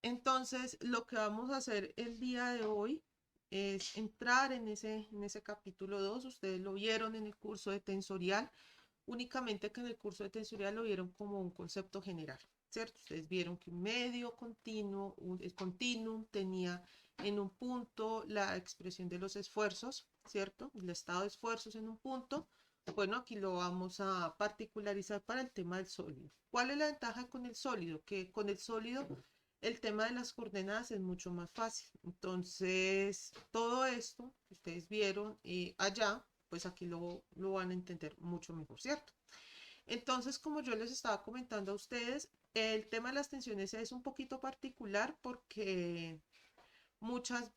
Entonces, lo que vamos a hacer el día de hoy es entrar en ese capítulo 2. Ustedes lo vieron en el curso de tensorial, únicamente que en el curso de tensorial lo vieron como un concepto general, ¿cierto? Ustedes vieron que un medio continuo, el continuum tenía en un punto la expresión de los esfuerzos, ¿cierto? El estado de esfuerzos en un punto. Bueno, aquí lo vamos a particularizar para el tema del sólido. ¿Cuál es la ventaja con el sólido? Que con el sólido el tema de las coordenadas es mucho más fácil. Entonces, todo esto que ustedes vieron allá, pues aquí lo van a entender mucho mejor, ¿cierto? Entonces, como yo les estaba comentando a ustedes, el tema de las tensiones es un poquito particular porque muchas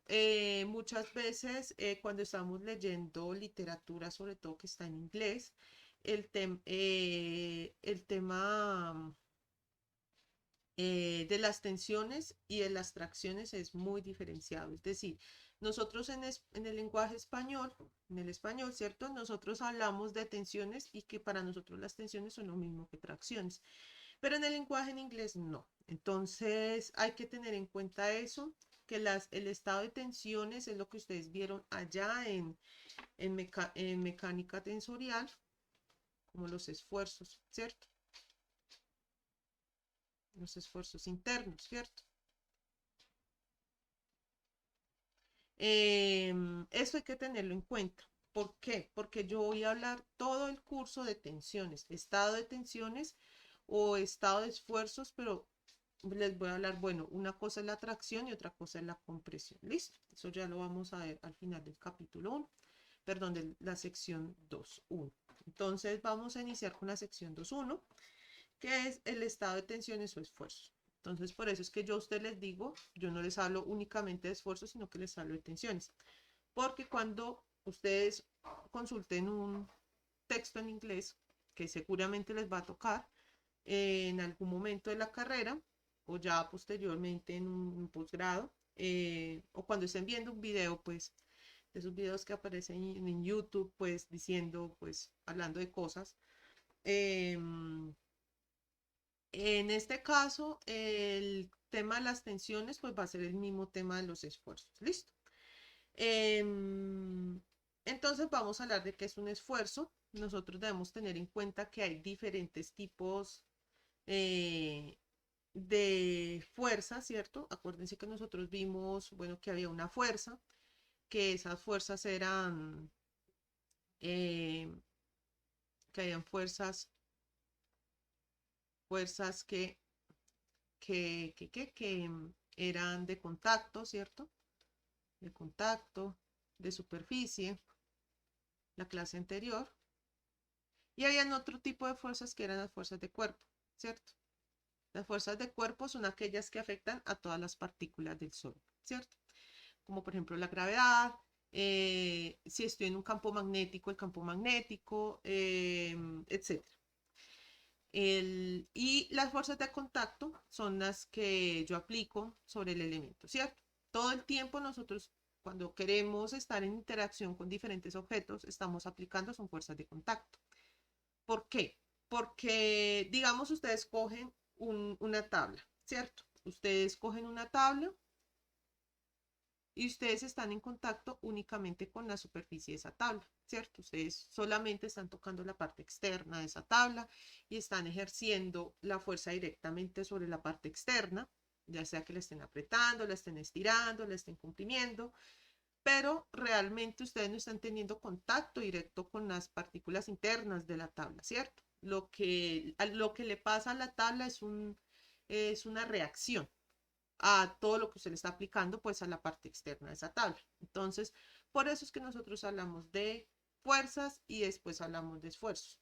veces cuando estamos leyendo literatura, sobre todo que está en inglés, el tema de las tensiones y de las tracciones es muy diferenciado. Es decir, nosotros en el lenguaje español, en el español, ¿cierto? Nosotros hablamos de tensiones y que para nosotros las tensiones son lo mismo que tracciones. Pero en el lenguaje en inglés no. Entonces hay que tener en cuenta eso, que el estado de tensiones es lo que ustedes vieron allá en mecánica tensorial, como los esfuerzos, ¿cierto? Los esfuerzos internos, ¿cierto? Eso hay que tenerlo en cuenta. ¿Por qué? Porque yo voy a hablar todo el curso de tensiones, estado de tensiones o estado de esfuerzos, pero les voy a hablar, bueno, una cosa es la tracción y otra cosa es la compresión. ¿Listo? Eso ya lo vamos a ver al final del capítulo 1, perdón, de la sección 2.1. Entonces vamos a iniciar con la sección 2.1, que es el estado de tensiones o esfuerzos. Entonces, por eso es que yo a ustedes les digo, yo no les hablo únicamente de esfuerzos, sino que les hablo de tensiones. Porque cuando ustedes consulten un texto en inglés, que seguramente les va a tocar en algún momento de la carrera, o ya posteriormente en un posgrado, o cuando estén viendo un video, pues, de esos videos que aparecen en YouTube, pues, diciendo, pues, hablando de cosas, eh, en este caso, el tema de las tensiones, pues va a ser el mismo tema de los esfuerzos. ¿Listo? Entonces vamos a hablar de qué es un esfuerzo. Nosotros debemos tener en cuenta que hay diferentes tipos eh, de fuerza, ¿cierto? Acuérdense que nosotros vimos, bueno, que había una fuerza, que esas fuerzas eran, eh, que habían fuerzas que eran de contacto, ¿cierto? De contacto, de superficie, la clase anterior. Y habían otro tipo de fuerzas que eran las fuerzas de cuerpo, ¿cierto? Las fuerzas de cuerpo son aquellas que afectan a todas las partículas del Sol, ¿cierto? Como por ejemplo la gravedad, si estoy en un campo magnético, el campo magnético, etc. Y las fuerzas de contacto son las que yo aplico sobre el elemento, ¿cierto? Todo el tiempo nosotros, cuando queremos estar en interacción con diferentes objetos, estamos aplicando son fuerzas de contacto. ¿Por qué? Porque, digamos, ustedes cogen una tabla, ¿cierto? Ustedes cogen una tabla y ustedes están en contacto únicamente con la superficie de esa tabla, ¿cierto? Ustedes solamente están tocando la parte externa de esa tabla y están ejerciendo la fuerza directamente sobre la parte externa, ya sea que la estén apretando, la estén estirando, la estén comprimiendo, pero realmente ustedes no están teniendo contacto directo con las partículas internas de la tabla, ¿cierto? Lo que le pasa a la tabla es una reacción a todo lo que usted le está aplicando, pues a la parte externa de esa tabla. Entonces, por eso es que nosotros hablamos de fuerzas y después hablamos de esfuerzos.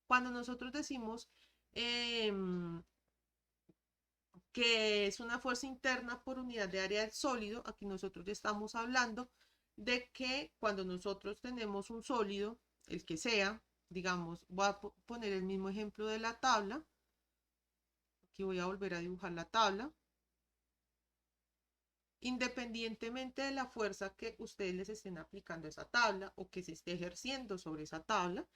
Cuando nosotros decimos eh, que es una fuerza interna por unidad de área del sólido, aquí nosotros ya estamos hablando de que cuando nosotros tenemos un sólido, el que sea, digamos, voy a poner el mismo ejemplo de la tabla, aquí voy a volver a dibujar la tabla, independientemente de la fuerza que ustedes les estén aplicando a esa tabla o que se esté ejerciendo sobre esa tabla,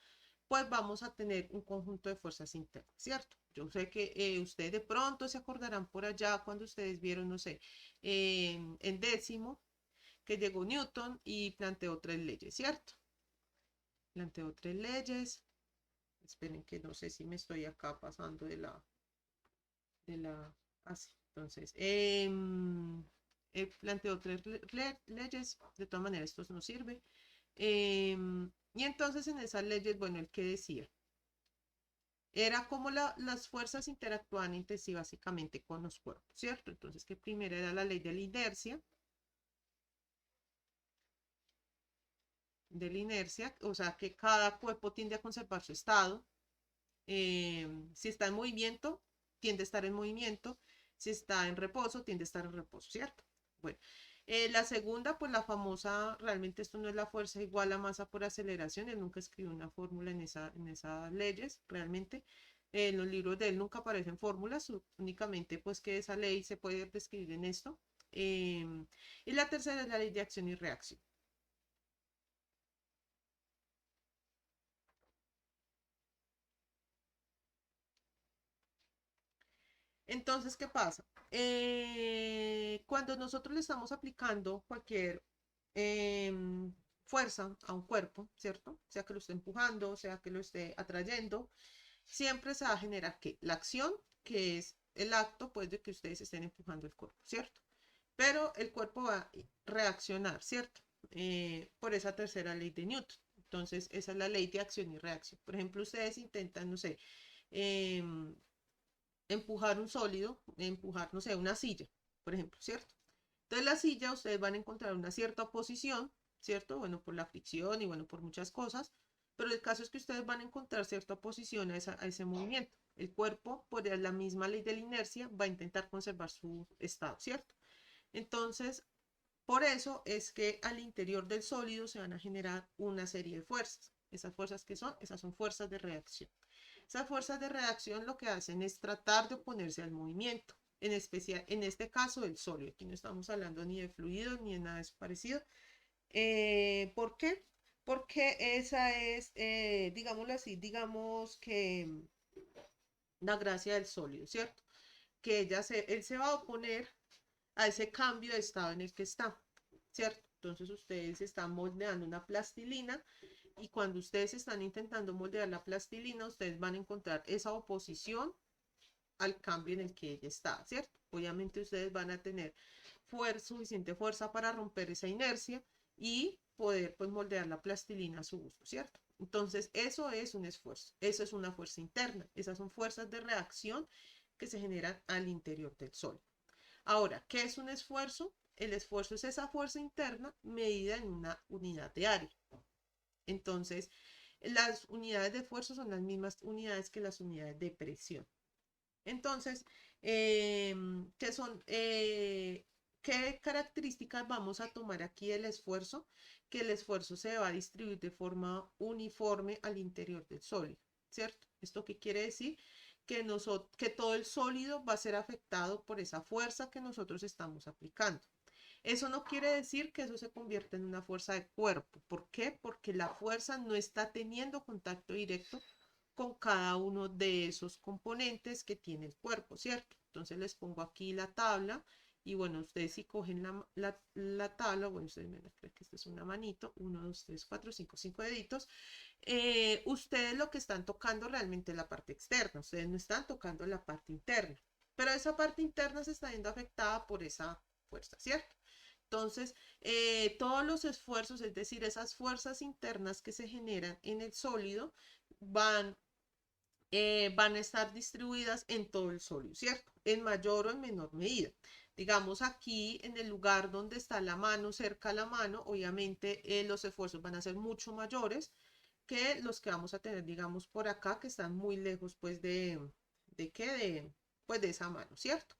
pues vamos a tener un conjunto de fuerzas internas, ¿cierto? Yo sé que ustedes de pronto se acordarán por allá cuando ustedes vieron, no sé, en décimo, que llegó Newton y planteó tres leyes, ¿cierto? Planteó tres leyes. Esperen que no sé si me estoy acá pasando de la, así. Entonces, planteó tres leyes, de todas maneras esto no sirve. Y entonces en esas leyes, bueno, el que decía, era como las fuerzas interactúan entre sí básicamente con los cuerpos, ¿cierto? Entonces, que primero era la ley de la inercia, o sea, que cada cuerpo tiende a conservar su estado. Si está en movimiento, tiende a estar en movimiento. Si está en reposo, tiende a estar en reposo, ¿cierto? Bueno, la segunda, pues la famosa, realmente esto no es la fuerza igual a masa por aceleración, él nunca escribió una fórmula en esas leyes, realmente. En los libros de él nunca aparecen fórmulas, únicamente pues que esa ley se puede describir en esto. Y la tercera es la ley de acción y reacción. Entonces, ¿qué pasa? Cuando nosotros le estamos aplicando cualquier fuerza a un cuerpo, ¿cierto? Sea que lo esté empujando, sea que lo esté atrayendo, siempre se va a generar ¿qué? La acción, que es el acto, pues, de que ustedes estén empujando el cuerpo, ¿cierto? Pero el cuerpo va a reaccionar, ¿cierto? Por esa tercera ley de Newton. Entonces, esa es la ley de acción y reacción. Por ejemplo, ustedes intentan, no sé, em, empujar un sólido, empujar, no sé, una silla, por ejemplo, ¿cierto? Entonces la silla ustedes van a encontrar una cierta posición, ¿cierto? Bueno, por la fricción y bueno, por muchas cosas, pero el caso es que ustedes van a encontrar cierta oposición a ese movimiento. El cuerpo, por la misma ley de la inercia, va a intentar conservar su estado, ¿cierto? Entonces, por eso es que al interior del sólido se van a generar una serie de fuerzas. Esas fuerzas que son, esas son fuerzas de reacción. Esas fuerzas de reacción lo que hacen es tratar de oponerse al movimiento, en especial, en este caso, el sólido. Aquí no estamos hablando ni de fluidos ni de nada parecido. ¿Por qué? Porque esa es, digámoslo así, digamos que la gracia del sólido, ¿cierto? Que él se va a oponer a ese cambio de estado en el que está, ¿cierto? Entonces ustedes están moldeando una plastilina y cuando ustedes están intentando moldear la plastilina, ustedes van a encontrar esa oposición al cambio en el que ella está, ¿cierto? Obviamente ustedes van a tener suficiente fuerza para romper esa inercia y poder pues moldear la plastilina a su gusto, ¿cierto? Entonces eso es un esfuerzo, eso es una fuerza interna, esas son fuerzas de reacción que se generan al interior del sol. Ahora, ¿qué es un esfuerzo? El esfuerzo es esa fuerza interna medida en una unidad de área. Entonces, las unidades de fuerza son las mismas unidades que las unidades de presión. Entonces, ¿qué son? ¿Qué características vamos a tomar aquí del esfuerzo? Que el esfuerzo se va a distribuir de forma uniforme al interior del sólido, ¿cierto? ¿Esto qué quiere decir? Que todo el sólido va a ser afectado por esa fuerza que nosotros estamos aplicando. Eso no quiere decir que eso se convierta en una fuerza de cuerpo. ¿Por qué? Porque la fuerza no está teniendo contacto directo con cada uno de esos componentes que tiene el cuerpo, ¿cierto? Entonces les pongo aquí la tabla y bueno, ustedes si cogen la tabla, bueno, ustedes me creen que esta es una manito, 1, 2, 3, 4, 5, 5 deditos, ustedes lo que están tocando realmente es la parte externa, ustedes no están tocando la parte interna, pero esa parte interna se está viendo afectada por esa fuerza, ¿cierto? Entonces, todos los esfuerzos, es decir, esas fuerzas internas que se generan en el sólido, van a estar distribuidas en todo el sólido, ¿cierto? En mayor o en menor medida. Digamos aquí en el lugar donde está la mano, cerca a la mano, obviamente los esfuerzos van a ser mucho mayores que los que vamos a tener, digamos, por acá, que están muy lejos, pues, ¿de qué? Pues, de esa mano, ¿cierto?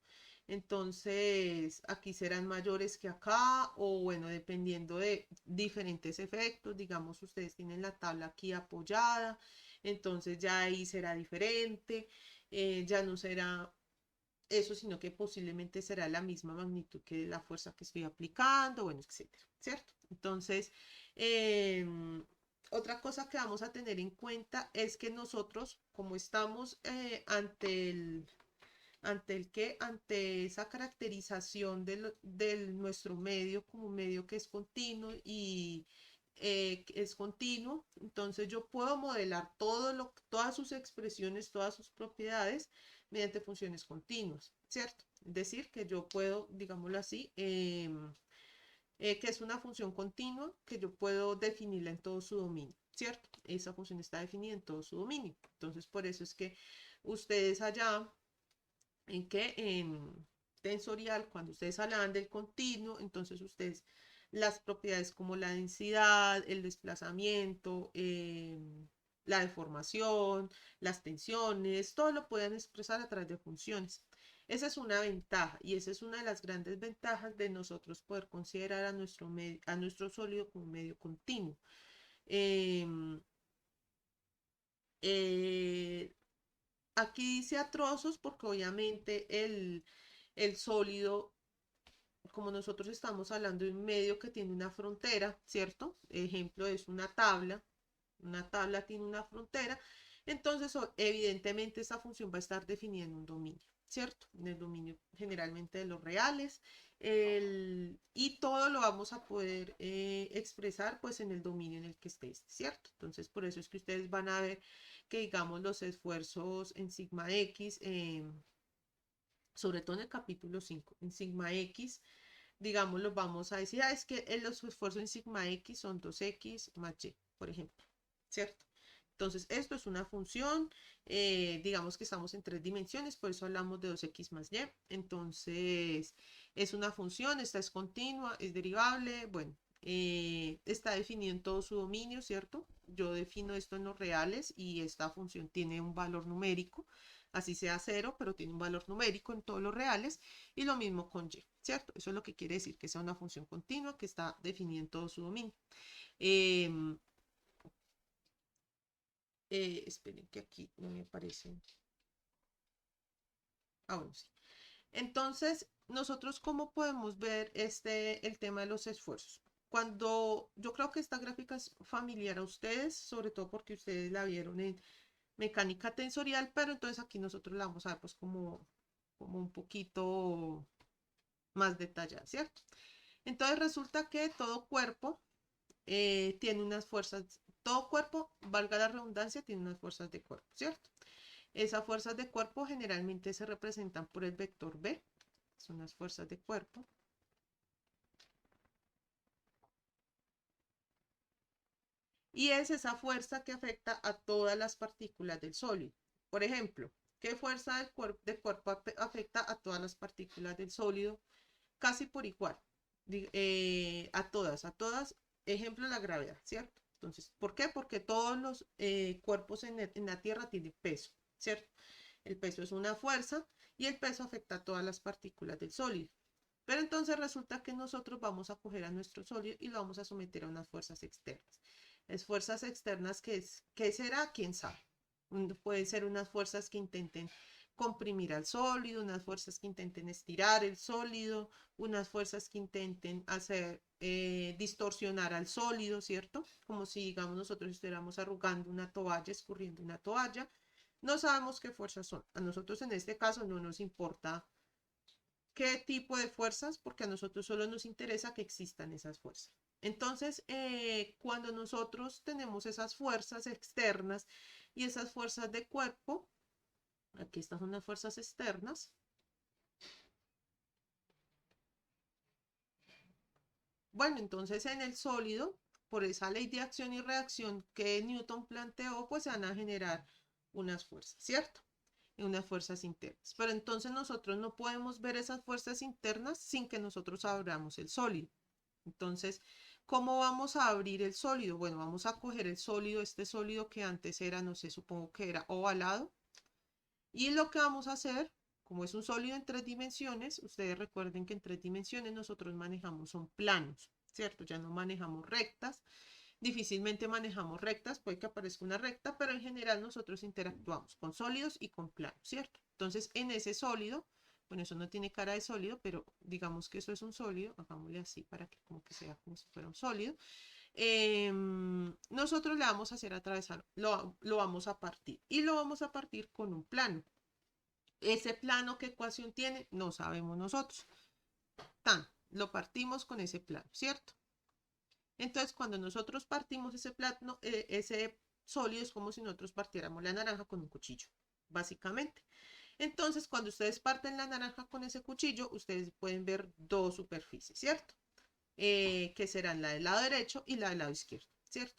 Entonces, aquí serán mayores que acá, o bueno, dependiendo de diferentes efectos, digamos, ustedes tienen la tabla aquí apoyada, entonces ya ahí será diferente, ya no será eso, sino que posiblemente será la misma magnitud que la fuerza que estoy aplicando, bueno, etcétera, ¿cierto? Entonces, otra cosa que vamos a tener en cuenta es que nosotros, como estamos ante esa caracterización de nuestro medio como un medio que es continuo y que es continuo, entonces yo puedo modelar todas sus expresiones, todas sus propiedades mediante funciones continuas, ¿cierto? Es decir, que yo puedo, digámoslo así, que es una función continua que yo puedo definirla en todo su dominio, ¿cierto? Esa función está definida en todo su dominio. Entonces, por eso es que ustedes allá, en tensorial, cuando ustedes hablan del continuo, entonces ustedes las propiedades como la densidad, el desplazamiento, la deformación, las tensiones, todo lo pueden expresar a través de funciones. Esa es una ventaja y esa es una de las grandes ventajas de nosotros poder considerar a nuestro sólido como un medio continuo. Eh, eh, Aquí dice a trozos porque obviamente el sólido, como nosotros estamos hablando de un medio que tiene una frontera, ¿cierto? Ejemplo es una tabla tiene una frontera, entonces evidentemente esa función va a estar definida en un dominio, ¿cierto? En el dominio generalmente de los reales, y todo lo vamos a poder expresar pues en el dominio en el que esté, ¿cierto? Entonces por eso es que ustedes van a ver que digamos los esfuerzos en sigma X, sobre todo en el capítulo 5 en sigma X, digamos, los vamos a decir, es que los esfuerzos en sigma X son 2x más y, por ejemplo, ¿cierto? Entonces, esto es una función, digamos que estamos en 3 dimensiones, por eso hablamos de 2x más y. Entonces, es una función, esta es continua, es derivable, bueno, está definido en todo su dominio, ¿cierto? Yo defino esto en los reales y esta función tiene un valor numérico, así sea 0, pero tiene un valor numérico en todos los reales, y lo mismo con y, ¿cierto? Eso es lo que quiere decir que sea una función continua que está definida en todo su dominio. Eh, Esperen que aquí no me aparece. Ah, bueno, sí. Entonces, nosotros cómo podemos ver el tema de los esfuerzos. Cuando yo creo que esta gráfica es familiar a ustedes, sobre todo porque ustedes la vieron en mecánica tensorial, pero entonces aquí nosotros la vamos a ver pues como un poquito más detallada, ¿cierto? Entonces resulta que todo cuerpo tiene unas fuerzas, todo cuerpo, valga la redundancia, tiene unas fuerzas de cuerpo, ¿cierto? Esas fuerzas de cuerpo generalmente se representan por el vector B, son las fuerzas de cuerpo. Y es esa fuerza que afecta a todas las partículas del sólido. Por ejemplo, ¿qué fuerza de cuerpo afecta a todas las partículas del sólido? Casi por igual. A todas, ejemplo, la gravedad, ¿cierto? Entonces, ¿por qué? Porque todos los cuerpos en la Tierra tienen peso, ¿cierto? El peso es una fuerza y el peso afecta a todas las partículas del sólido. Pero entonces resulta que nosotros vamos a coger a nuestro sólido y lo vamos a someter a unas fuerzas externas. Las fuerzas externas, ¿qué será? ¿Quién sabe? Pueden ser unas fuerzas que intenten comprimir al sólido, unas fuerzas que intenten estirar el sólido, unas fuerzas que intenten hacer distorsionar al sólido, ¿cierto? Como si, digamos, nosotros estuviéramos arrugando una toalla, escurriendo una toalla. No sabemos qué fuerzas son. A nosotros en este caso no nos importa qué tipo de fuerzas, porque a nosotros solo nos interesa que existan esas fuerzas. Entonces, cuando nosotros tenemos esas fuerzas externas y esas fuerzas de cuerpo, aquí estas son las fuerzas externas. Bueno, entonces en el sólido, por esa ley de acción y reacción que Newton planteó, pues se van a generar unas fuerzas, ¿cierto? Unas fuerzas internas. Pero entonces nosotros no podemos ver esas fuerzas internas sin que nosotros abramos el sólido. Entonces, ¿cómo vamos a abrir el sólido? Bueno, vamos a coger el sólido, este sólido que antes era, no sé, supongo que era ovalado. Y lo que vamos a hacer, como es un sólido en 3 dimensiones, ustedes recuerden que en 3 dimensiones nosotros manejamos son planos, ¿cierto? Ya no manejamos rectas. Difícilmente manejamos rectas, puede que aparezca una recta, pero en general nosotros interactuamos con sólidos y con planos, ¿cierto? Entonces, en ese sólido, bueno, eso no tiene cara de sólido, pero digamos que eso es un sólido, hagámosle así para que como que sea como si fuera un sólido. nosotros le vamos a hacer atravesar, lo vamos a partir y lo vamos a partir con un plano. Ese plano, ¿qué ecuación tiene? No sabemos nosotros. Lo partimos con ese plano, ¿cierto? Entonces, cuando nosotros partimos ese plano, ese sólido es como si nosotros partiéramos la naranja con un cuchillo, básicamente. Entonces, cuando ustedes parten la naranja con ese cuchillo, ustedes pueden ver dos superficies, ¿cierto? Que serán la del lado derecho y la del lado izquierdo, ¿cierto?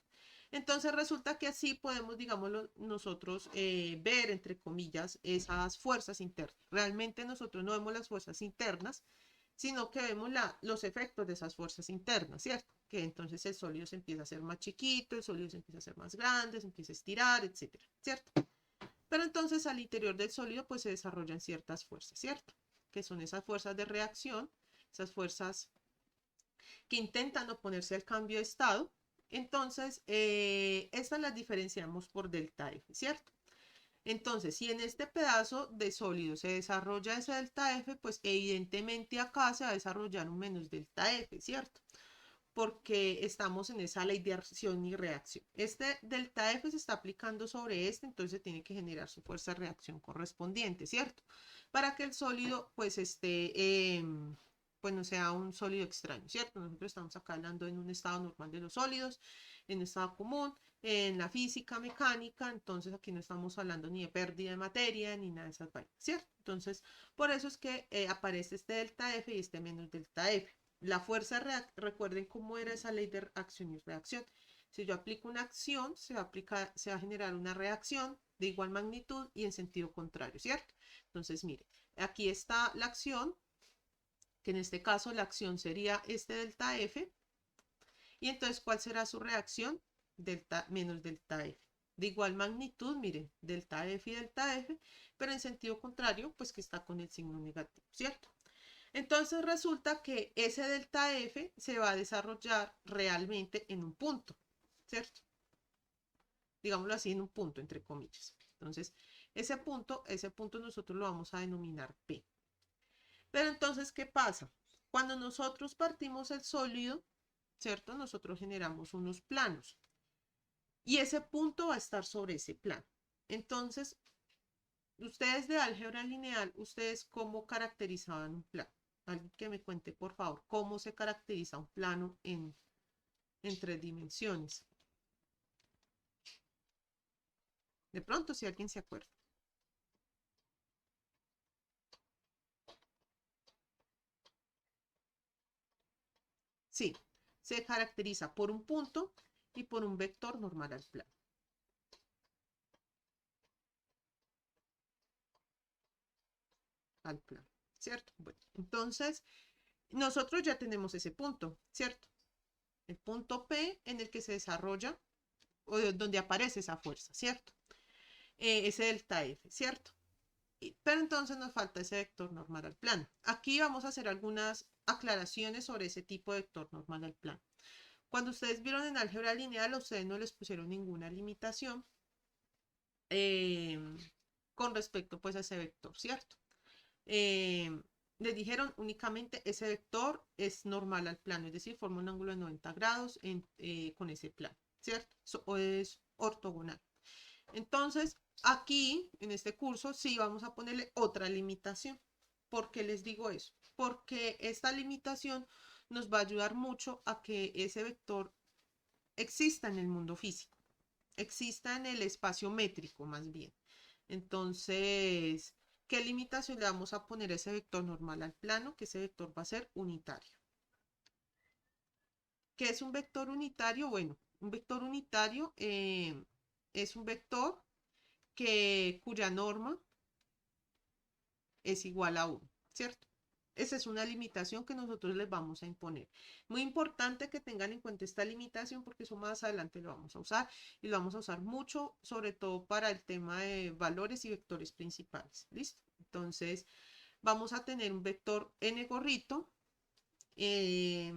Entonces resulta que así podemos, digámoslo, nosotros ver, entre comillas, esas fuerzas internas. Realmente nosotros no vemos las fuerzas internas, sino que vemos los efectos de esas fuerzas internas, ¿cierto? Que entonces el sólido se empieza a hacer más chiquito, el sólido se empieza a hacer más grande, se empieza a estirar, etcétera, ¿cierto? Pero entonces al interior del sólido pues se desarrollan ciertas fuerzas, ¿cierto? Que son esas fuerzas de reacción, esas fuerzas que intentan oponerse al cambio de estado. Entonces, estas las diferenciamos por delta F, ¿cierto? Entonces, si en este pedazo de sólido se desarrolla ese delta F, pues evidentemente acá se va a desarrollar un menos delta F, ¿cierto? Porque estamos en esa ley de acción y reacción. Este delta F se está aplicando sobre este, entonces tiene que generar su fuerza de reacción correspondiente, ¿cierto? Para que el sólido pues pues no sea un sólido extraño, ¿cierto? Nosotros estamos acá hablando en un estado normal de los sólidos, en un estado común, en la física mecánica, entonces aquí no estamos hablando ni de pérdida de materia ni nada de esas vainas, ¿cierto? Entonces, por eso es que aparece este delta F y este menos delta F. La fuerza, recuerden cómo era esa ley de acción y reacción. Si yo aplico una acción, se va a generar una reacción de igual magnitud y en sentido contrario, ¿cierto? Entonces, mire, aquí está la acción, que en este caso la acción sería este delta F, y entonces, ¿cuál será su reacción? Delta menos delta F. De igual magnitud, miren, delta F y delta F, pero en sentido contrario, pues que está con el signo negativo, ¿cierto? Entonces resulta que ese delta F se va a desarrollar realmente en un punto, ¿cierto? Digámoslo así, en un punto, entre comillas. Entonces, ese punto nosotros lo vamos a denominar P. Pero entonces, ¿qué pasa? Cuando nosotros partimos el sólido, ¿cierto? Nosotros generamos unos planos y ese punto va a estar sobre ese plano. Entonces, ustedes de álgebra lineal, ¿ustedes cómo caracterizaban un plano? Alguien que me cuente, por favor, cómo se caracteriza un plano en tres dimensiones. De pronto, si alguien se acuerda. Sí, se caracteriza por un punto y por un vector normal al plano. Al plano, ¿cierto? Bueno, entonces, nosotros ya tenemos ese punto, ¿cierto? El punto P en el que se desarrolla o donde aparece esa fuerza, ¿cierto? Ese delta F, ¿cierto? Pero entonces nos falta ese vector normal al plano. Aquí vamos a hacer algunas aclaraciones sobre ese tipo de vector normal al plano. Cuando ustedes vieron en álgebra lineal, a ustedes no les pusieron ninguna limitación eh, con respecto pues a ese vector, ¿cierto? Eh, les dijeron únicamente ese vector es normal al plano, es decir, forma un ángulo de 90 grados con ese plano, ¿cierto? O es ortogonal. Entonces, aquí, en este curso, sí vamos a ponerle otra limitación. ¿Por qué les digo eso? Porque esta limitación nos va a ayudar mucho a que ese vector exista en el mundo físico, exista en el espacio métrico más bien. Entonces, ¿qué limitación le vamos a poner a ese vector normal al plano? Que ese vector va a ser unitario. ¿Qué es un vector unitario? Bueno, un vector unitario es un vector cuya norma es igual a 1, ¿cierto? Esa es una limitación que nosotros les vamos a imponer. Muy importante que tengan en cuenta esta limitación porque eso más adelante lo vamos a usar y lo vamos a usar mucho, sobre todo para el tema de valores y vectores principales. ¿Listo? Entonces, vamos a tener un vector n gorrito eh,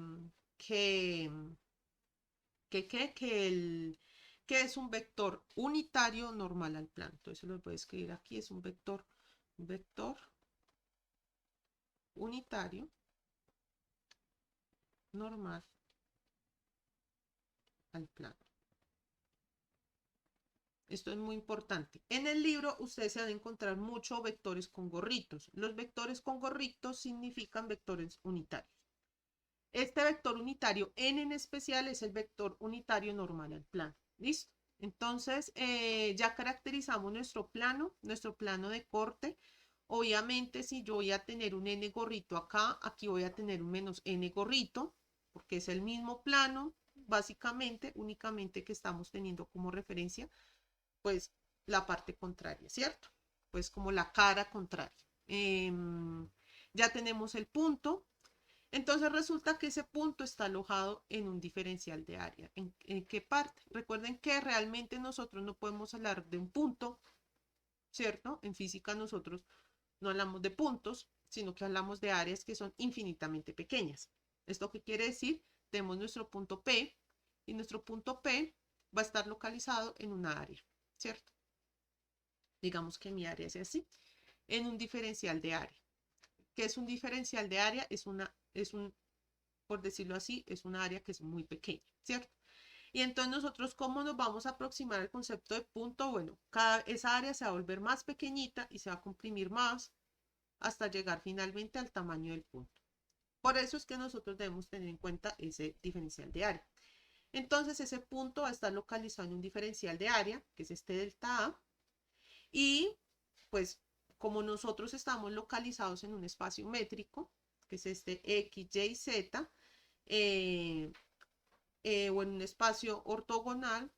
que, que es un vector unitario normal al plano. Entonces, lo voy a escribir aquí, es un vector unitario normal al plano. Esto es muy importante. En el libro ustedes se van a encontrar muchos vectores con gorritos. Los vectores con gorritos significan vectores unitarios. Este vector unitario n en especial es el vector unitario normal al plano. ¿Listo? Entonces ya caracterizamos nuestro plano de corte. Obviamente si yo voy a tener un n gorrito acá, aquí voy a tener un menos n gorrito, porque es el mismo plano, básicamente, únicamente que estamos teniendo como referencia pues la parte contraria, ¿cierto? Pues como la cara contraria. Ya tenemos el punto. Entonces resulta que ese punto está alojado en un diferencial de área. ¿En qué parte? Recuerden que realmente nosotros no podemos hablar de un punto, ¿cierto? En física nosotros no hablamos de puntos, sino que hablamos de áreas que son infinitamente pequeñas. ¿Esto qué quiere decir? Tenemos nuestro punto P y nuestro punto P va a estar localizado en una área, ¿cierto? Digamos que mi área es así, en un diferencial de área. ¿Qué es un diferencial de área? Por decirlo así, es una área que es muy pequeña, ¿cierto? Y entonces nosotros, ¿cómo nos vamos a aproximar al concepto de punto? Bueno, esa área se va a volver más pequeñita y se va a comprimir más hasta llegar finalmente al tamaño del punto. Por eso es que nosotros debemos tener en cuenta ese diferencial de área. Entonces ese punto va a estar localizado en un diferencial de área, que es este delta A, y pues como nosotros estamos localizados en un espacio métrico, que es este X, Y, Z, o en un espacio ortogonal,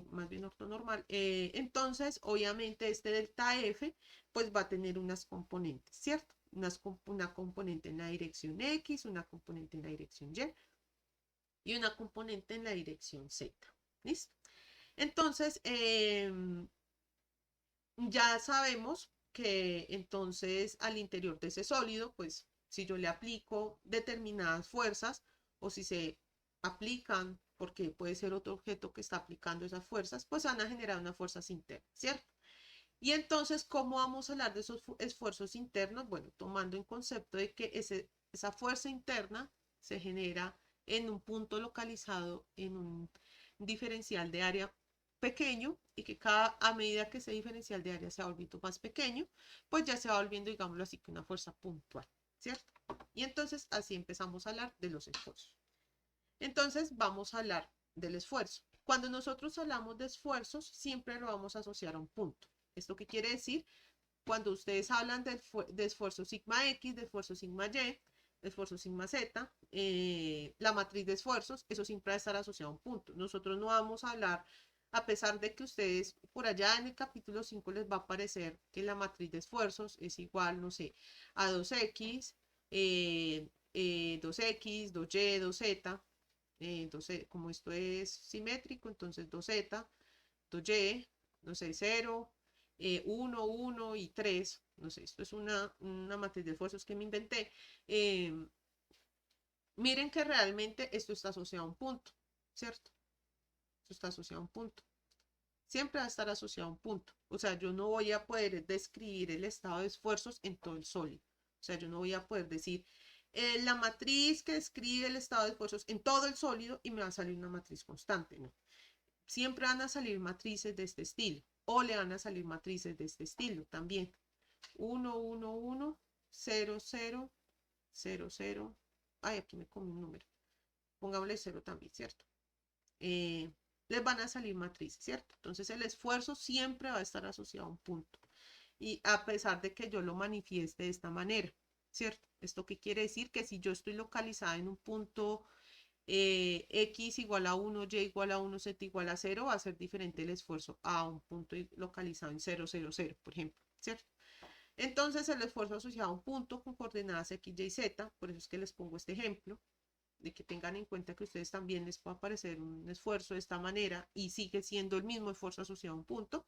más bien ortonormal, entonces obviamente este delta F pues va a tener unas componentes, ¿cierto? Una componente en la dirección X, una componente en la dirección Y una componente en la dirección Z. ¿Listo? Entonces, ya sabemos que entonces al interior de ese sólido, pues si yo le aplico determinadas fuerzas o si se aplican, porque puede ser otro objeto que está aplicando esas fuerzas, pues van a generar unas fuerzas internas, ¿cierto? Y entonces, ¿cómo vamos a hablar de esos esfuerzos internos? Bueno, tomando en concepto de que esa fuerza interna se genera en un punto localizado en un diferencial de área pequeño y que a medida que ese diferencial de área se va volviendo más pequeño, pues ya se va volviendo, digámoslo así, que una fuerza puntual, ¿cierto? Y entonces así empezamos a hablar de los esfuerzos. Entonces vamos a hablar del esfuerzo. Cuando nosotros hablamos de esfuerzos, siempre lo vamos a asociar a un punto. ¿Esto qué quiere decir? Cuando ustedes hablan de esfuerzo sigma X, de esfuerzo sigma Y, de esfuerzo sigma Z, la matriz de esfuerzos, eso siempre va a estar asociado a un punto. Nosotros no vamos a hablar, a pesar de que ustedes por allá en el capítulo 5 les va a aparecer que la matriz de esfuerzos es igual, no sé, a 2X, 2X, 2Y, 2Z. Entonces, como esto es simétrico, entonces 2Z, 2Y, no sé, 0, 1, 1 y 3. No sé, esto es una matriz de esfuerzos que me inventé. Miren que realmente esto está asociado a un punto, ¿cierto? Esto está asociado a un punto. Siempre va a estar asociado a un punto. O sea, yo no voy a poder describir el estado de esfuerzos en todo el sólido. O sea, yo no voy a poder decir la matriz que describe el estado de esfuerzos en todo el sólido y me va a salir una matriz constante, ¿no? Siempre van a salir matrices de este estilo o le van a salir matrices de este estilo también. 1, 1, 1, 0, 0, 0, 0. Ay, aquí me comí un número. Pongámosle 0 también, ¿cierto? Les van a salir matrices, ¿cierto? Entonces el esfuerzo siempre va a estar asociado a un punto. Y a pesar de que yo lo manifieste de esta manera, ¿cierto? ¿Esto qué quiere decir? Que si yo estoy localizada en un punto X igual a 1, Y igual a 1, Z igual a 0, va a ser diferente el esfuerzo a un punto localizado en 0, 0, 0, por ejemplo, ¿cierto? Entonces el esfuerzo asociado a un punto con coordenadas X, Y, Z, por eso es que les pongo este ejemplo, de que tengan en cuenta que a ustedes también les puede aparecer un esfuerzo de esta manera y sigue siendo el mismo esfuerzo asociado a un punto,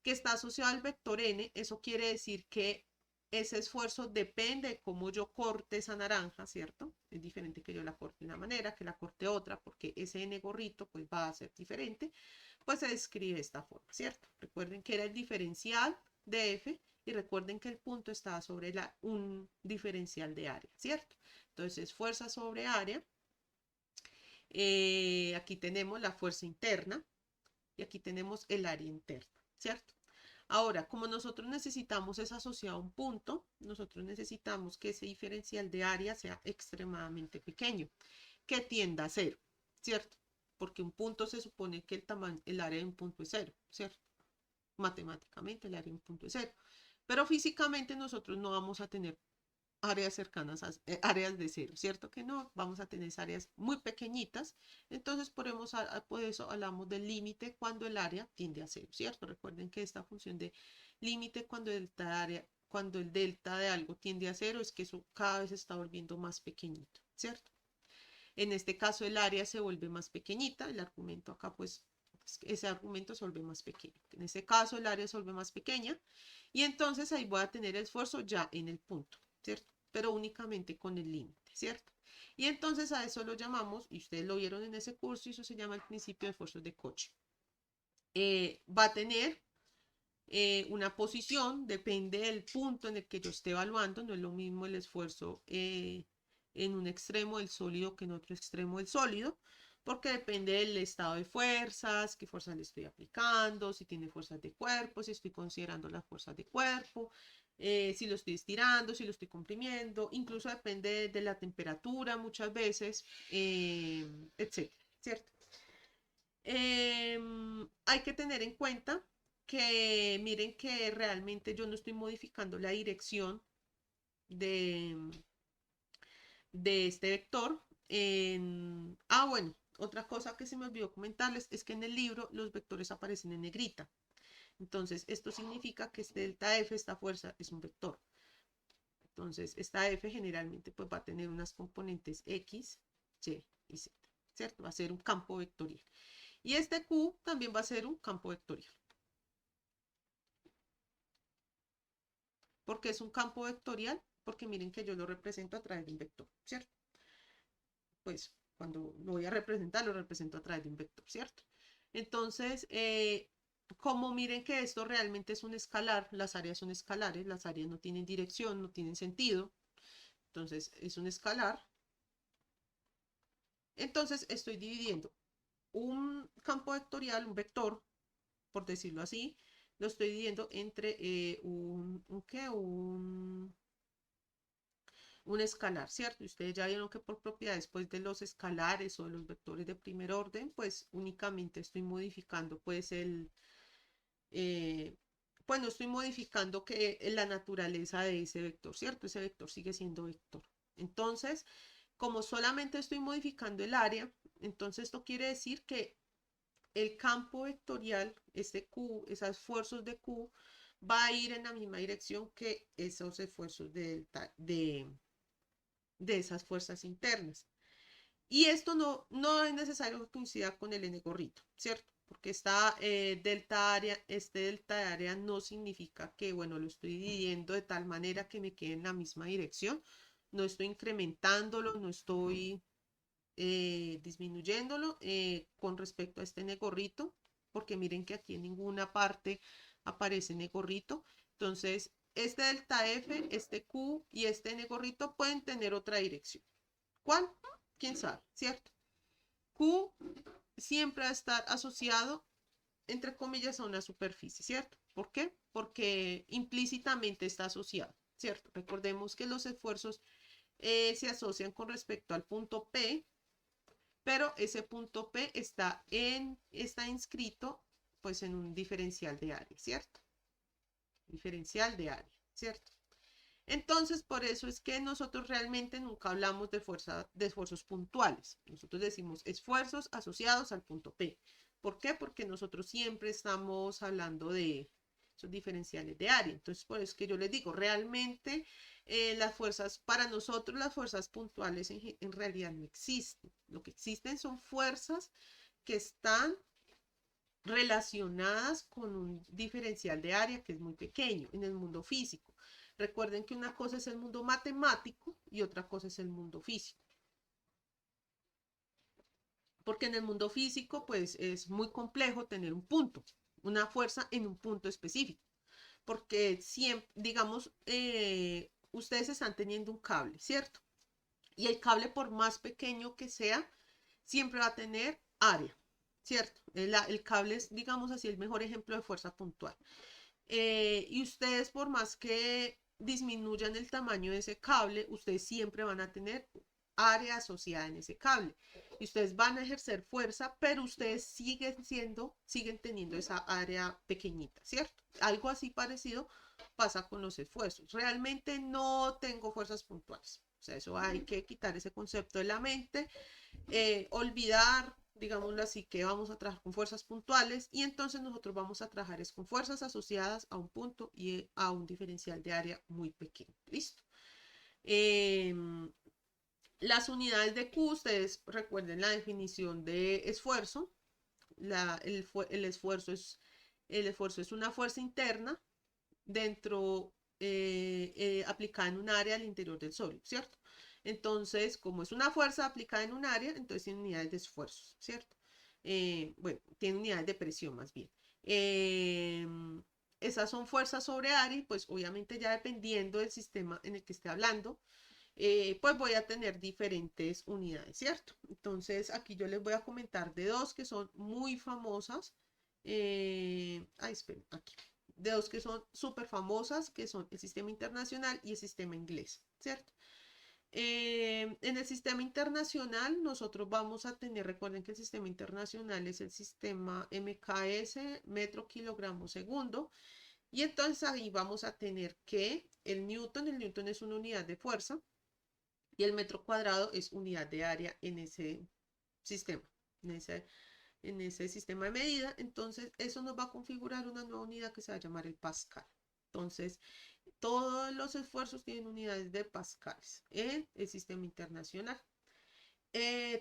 que está asociado al vector n, eso quiere decir que ese esfuerzo depende de cómo yo corte esa naranja, ¿cierto? Es diferente que yo la corte de una manera, que la corte otra, porque ese n gorrito pues va a ser diferente, pues se describe de esta forma, ¿cierto? Recuerden que era el diferencial de f y recuerden que el punto está sobre un diferencial de área, ¿cierto? Entonces, fuerza sobre área Aquí tenemos la fuerza interna y aquí tenemos el área interna, ¿cierto? Ahora, como nosotros necesitamos es asociado a un punto, nosotros necesitamos que ese diferencial de área sea extremadamente pequeño, que tienda a cero, ¿cierto? Porque un punto se supone que el área de un punto es cero, ¿cierto? Matemáticamente el área de un punto es cero. Pero físicamente nosotros no vamos a tener áreas cercanas a áreas de cero, ¿cierto que no? Vamos a tener áreas muy pequeñitas, entonces por eso hablamos del límite cuando el área tiende a cero, ¿cierto? Recuerden que esta función de límite cuando el delta de algo tiende a cero es que eso cada vez se está volviendo más pequeñito, ¿cierto? En este caso el área se vuelve más pequeñita, el argumento acá pues ese argumento se vuelve más pequeño. En este caso el área se vuelve más pequeña y entonces ahí voy a tener el esfuerzo ya en el punto, ¿cierto? Pero únicamente con el límite, ¿cierto? Y entonces a eso lo llamamos, y ustedes lo vieron en ese curso, y eso se llama el principio de esfuerzos de Cauchy. Va a tener una posición, depende del punto en el que yo esté evaluando, no es lo mismo el esfuerzo en un extremo del sólido que en otro extremo del sólido, porque depende del estado de fuerzas, qué fuerzas le estoy aplicando, si tiene fuerzas de cuerpo, si estoy considerando las fuerzas de cuerpo, si lo estoy estirando, si lo estoy comprimiendo, incluso depende de la temperatura muchas veces, etcétera, ¿cierto? Hay que tener en cuenta que miren que realmente yo no estoy modificando la dirección de, de este vector. Bueno, otra cosa que se me olvidó comentarles es que en el libro los vectores aparecen en negrita. Entonces, esto significa que este delta F, esta fuerza, es un vector. Entonces, esta F generalmente pues, va a tener unas componentes X, Y y Z, ¿cierto? Va a ser un campo vectorial. Y este Q también va a ser un campo vectorial. ¿Por qué es un campo vectorial? Porque miren que yo lo represento a través de un vector, ¿cierto? Pues cuando lo voy a representar, lo represento a través de un vector, ¿cierto? Entonces, como miren que esto realmente es un escalar, las áreas son escalares, las áreas no tienen dirección, no tienen sentido, entonces es un escalar. Entonces estoy dividiendo un campo vectorial, un vector, por decirlo así, lo estoy dividiendo entre ¿qué? Un escalar, ¿cierto? Y ustedes ya vieron que por propiedades pues, de los escalares o de los vectores de primer orden, pues únicamente estoy modificando pues pues no estoy modificando que la naturaleza de ese vector, ¿cierto? Ese vector sigue siendo vector. Entonces, como solamente estoy modificando el área, entonces esto quiere decir que el campo vectorial, este Q, esos esfuerzos de Q, va a ir en la misma dirección que esos esfuerzos de esas fuerzas internas. Y esto no es necesario que coincida con el n gorrito, ¿cierto? Porque este delta de área no significa que, bueno, lo estoy dividiendo de tal manera que me quede en la misma dirección. No estoy incrementándolo, no estoy disminuyéndolo con respecto a este n gorrito, porque miren que aquí en ninguna parte aparece n gorrito. Entonces, este delta F, este Q y este n gorrito pueden tener otra dirección. ¿Cuál? ¿Quién sabe? ¿Cierto? Q siempre va a estar asociado, entre comillas, a una superficie, ¿cierto? ¿Por qué? Porque implícitamente está asociado, ¿cierto? Recordemos que los esfuerzos se asocian con respecto al punto P, pero ese punto P está inscrito pues en un diferencial de área, ¿cierto? Diferencial de área, ¿cierto? Entonces, por eso es que nosotros realmente nunca hablamos de esfuerzos puntuales. Nosotros decimos esfuerzos asociados al punto P. ¿Por qué? Porque nosotros siempre estamos hablando de esos diferenciales de área. Entonces, por eso es que yo les digo, realmente las fuerzas, para nosotros las fuerzas puntuales en realidad no existen. Lo que existen son fuerzas que están relacionadas con un diferencial de área que es muy pequeño en el mundo físico. Recuerden que una cosa es el mundo matemático y otra cosa es el mundo físico. Porque en el mundo físico, pues es muy complejo tener un punto, una fuerza en un punto específico. Porque siempre, digamos, ustedes están teniendo un cable, ¿cierto? Y el cable, por más pequeño que sea, siempre va a tener área, ¿cierto? El cable es, digamos así, el mejor ejemplo de fuerza puntual. Y ustedes, por más que disminuyan el tamaño de ese cable, ustedes siempre van a tener área asociada en ese cable. Y ustedes van a ejercer fuerza, pero ustedes siguen teniendo esa área pequeñita, ¿cierto? Algo así parecido pasa con los esfuerzos. Realmente no tengo fuerzas puntuales. O sea, eso hay que quitar ese concepto de la mente, olvidar, digámoslo así, que vamos a trabajar con fuerzas puntuales y entonces nosotros vamos a trabajar es con fuerzas asociadas a un punto y a un diferencial de área muy pequeño. ¿Listo? Eh, las unidades de Q, ustedes recuerden la definición de esfuerzo. El esfuerzo es una fuerza interna dentro, aplicada en un área al interior del sólido, ¿cierto? Entonces, como es una fuerza aplicada en un área, entonces tiene unidades de esfuerzo, ¿cierto? Bueno, tiene unidades de presión más bien. Eh, Esas son fuerzas sobre área y pues obviamente ya dependiendo del sistema en el que esté hablando, pues voy a tener diferentes unidades, ¿cierto? Entonces aquí yo les voy a comentar de dos que son muy famosas. Esperen, aquí. De dos que son súper famosas, que son el sistema internacional y el sistema inglés, ¿cierto? En el sistema internacional nosotros vamos a tener, recuerden que el sistema internacional es el sistema MKS, metro kilogramo segundo, y entonces ahí vamos a tener que el newton es una unidad de fuerza, y el metro cuadrado es unidad de área en ese sistema, en ese sistema de medida. Entonces, eso nos va a configurar una nueva unidad que se va a llamar el pascal. Entonces, todos los esfuerzos tienen unidades de pascales en el sistema internacional.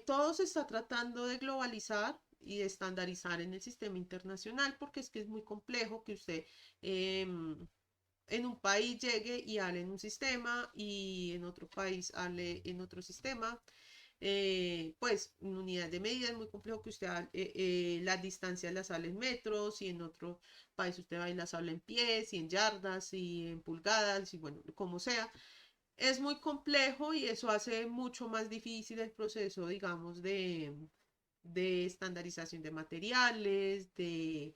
Todo se está tratando de globalizar y de estandarizar en el sistema internacional porque es que es muy complejo que usted en un país llegue y hable en un sistema y en otro país hable en otro sistema. Pues en unidad de medida es muy complejo que usted las distancias las hable en metros y en otro país usted va y las habla en pies y en yardas y en pulgadas y bueno, como sea. Es muy complejo y eso hace mucho más difícil el proceso, digamos, de estandarización de materiales, de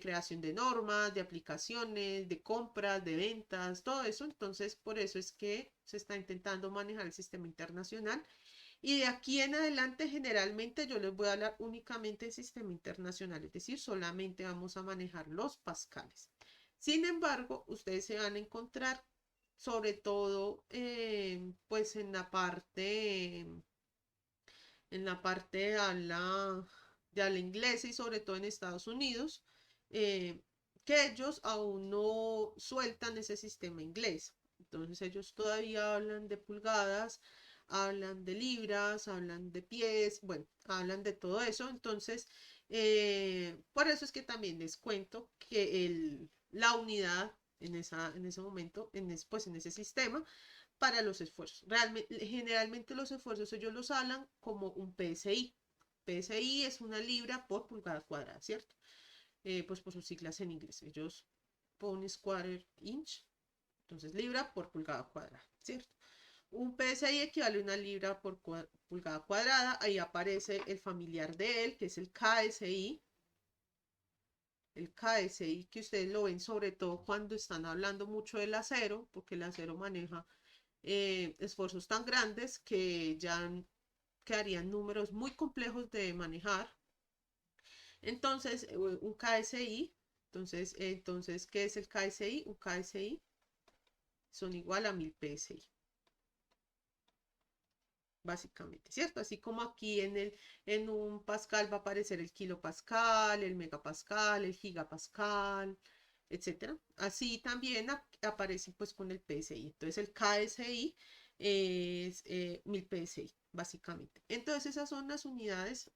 creación de normas, de aplicaciones, de compras, de ventas, todo eso. Entonces, por eso es que se está intentando manejar el sistema internacional. Y de aquí en adelante, generalmente yo les voy a hablar únicamente del sistema internacional, es decir, solamente vamos a manejar los pascales. Sin embargo, ustedes se van a encontrar, sobre todo, pues en la parte de habla inglesa y sobre todo en Estados Unidos, eh, que ellos aún no sueltan ese sistema inglés. Entonces ellos todavía hablan de pulgadas, hablan de libras, hablan de pies, bueno, hablan de todo eso. Entonces, por eso es que también les cuento que la unidad en ese momento, pues en ese sistema, para los esfuerzos. Generalmente los esfuerzos ellos los hablan como un PSI. PSI es una libra por pulgada cuadrada, ¿cierto? Pues por sus siglas en inglés. Ellos ponen square inch, entonces libra por pulgada cuadrada, ¿cierto? Un PSI equivale a una libra por pulgada cuadrada. Ahí aparece el familiar de él, que es el KSI. El KSI que ustedes lo ven sobre todo cuando están hablando mucho del acero, porque el acero maneja esfuerzos tan grandes que ya quedarían números muy complejos de manejar. Entonces, un KSI, ¿qué es el KSI? Un KSI son igual a 1000 PSI, básicamente, ¿cierto? Así como aquí en un pascal va a aparecer el kilopascal, el megapascal, el gigapascal, etcétera. Así también aparece pues con el PSI. Entonces el KSI es 1000 PSI, básicamente. Entonces esas son las unidades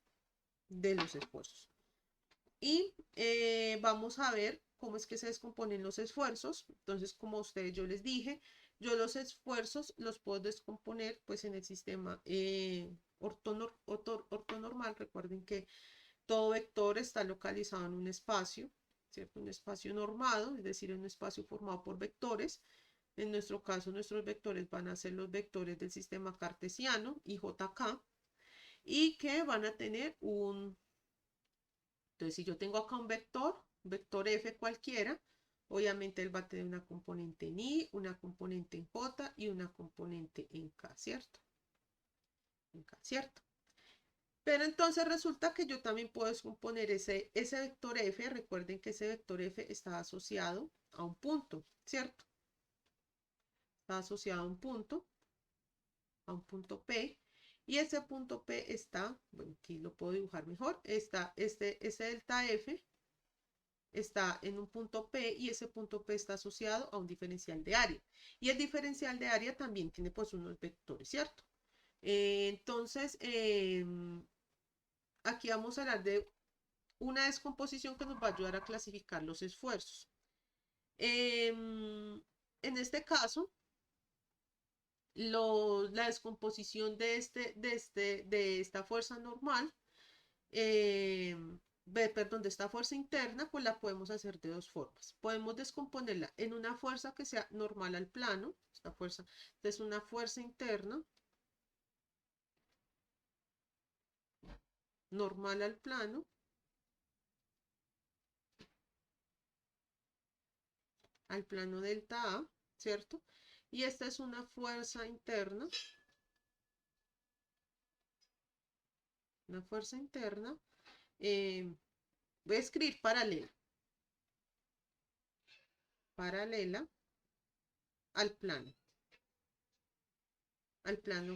de los esfuerzos. Y vamos a ver cómo es que se descomponen los esfuerzos. Entonces, como a ustedes yo les dije, yo los esfuerzos los puedo descomponer pues en el sistema ortonormal. Recuerden que todo vector está localizado en un espacio, ¿cierto? Un espacio normado, es decir, un espacio formado por vectores. En nuestro caso, nuestros vectores van a ser los vectores del sistema cartesiano, IJK. y que van a tener un, entonces si yo tengo acá un vector f cualquiera, obviamente él va a tener una componente en i, una componente en j y una componente en k, ¿cierto? En k, ¿cierto? Pero entonces resulta que yo también puedo descomponer ese vector f. Recuerden que ese vector f está asociado a un punto, ¿cierto? Está asociado a un punto P. Y ese punto P está, bueno, aquí lo puedo dibujar mejor, está ese delta F está en un punto P y ese punto P está asociado a un diferencial de área. Y el diferencial de área también tiene pues unos vectores, ¿cierto? Entonces, aquí vamos a hablar de una descomposición que nos va a ayudar a clasificar los esfuerzos. En este caso, la descomposición de esta fuerza normal, eh, perdón, de esta fuerza interna, pues la podemos hacer de dos formas. Podemos descomponerla en una fuerza que sea normal al plano, esta fuerza es una fuerza interna normal al plano delta A, ¿cierto? Y esta es una fuerza interna, eh, voy a escribir paralela al plano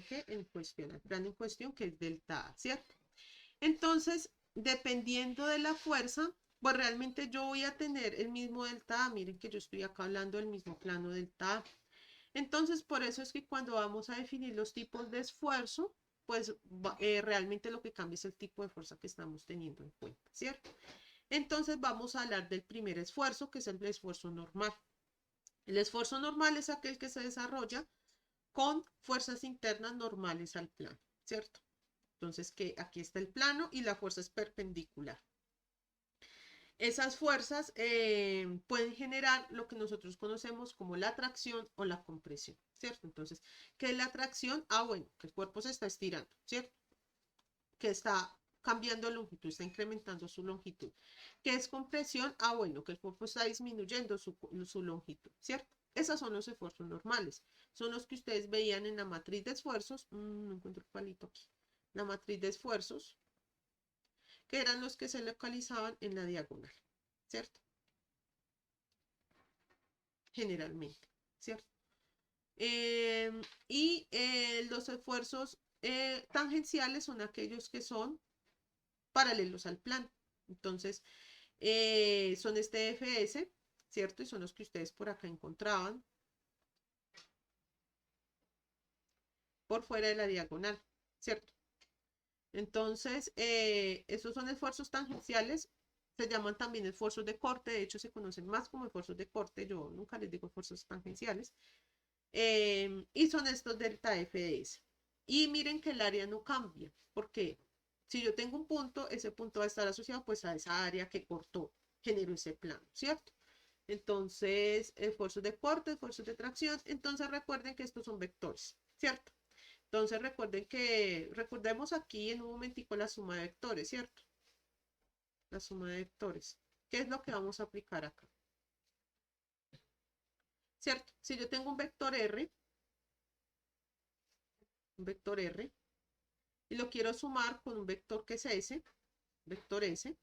que en cuestión, al plano en cuestión que es delta A, ¿cierto? Entonces, dependiendo de la fuerza, pues realmente yo voy a tener el mismo delta A, miren que yo estoy acá hablando del mismo plano delta A. Entonces, por eso es que cuando vamos a definir los tipos de esfuerzo, pues realmente lo que cambia es el tipo de fuerza que estamos teniendo en cuenta, ¿cierto? Entonces vamos a hablar del primer esfuerzo, que es el esfuerzo normal. El esfuerzo normal es aquel que se desarrolla con fuerzas internas normales al plano, ¿cierto? Entonces, que aquí está el plano y la fuerza es perpendicular. Esas fuerzas pueden generar lo que nosotros conocemos como la tracción o la compresión, ¿cierto? Entonces, ¿qué es la tracción? Ah, bueno, que el cuerpo se está estirando, ¿cierto? Que está cambiando longitud, está incrementando su longitud. ¿Qué es compresión? Ah, bueno, que el cuerpo está disminuyendo su longitud, ¿cierto? Esos son los esfuerzos normales. Son los que ustedes veían en la matriz de esfuerzos. No encuentro el palito aquí. La matriz de esfuerzos, que eran los que se localizaban en la diagonal, ¿cierto? Generalmente, ¿cierto? Los esfuerzos tangenciales son aquellos que son paralelos al plano. Entonces, son este FS, ¿cierto? Y son los que ustedes por acá encontraban por fuera de la diagonal, ¿cierto? Entonces, esos son esfuerzos tangenciales, se llaman también esfuerzos de corte, de hecho se conocen más como esfuerzos de corte, yo nunca les digo esfuerzos tangenciales, y son estos delta FS. Y miren que el área no cambia, porque si yo tengo un punto, ese punto va a estar asociado pues a esa área que cortó, generó ese plano, ¿cierto? Entonces, esfuerzos de corte, esfuerzos de tracción, entonces recuerden que estos son vectores, ¿cierto? Entonces recordemos aquí en un momentico la suma de vectores, ¿cierto? La suma de vectores. ¿Qué es lo que vamos a aplicar acá? ¿Cierto? Si yo tengo un vector R, y lo quiero sumar con un vector que es S, vector S,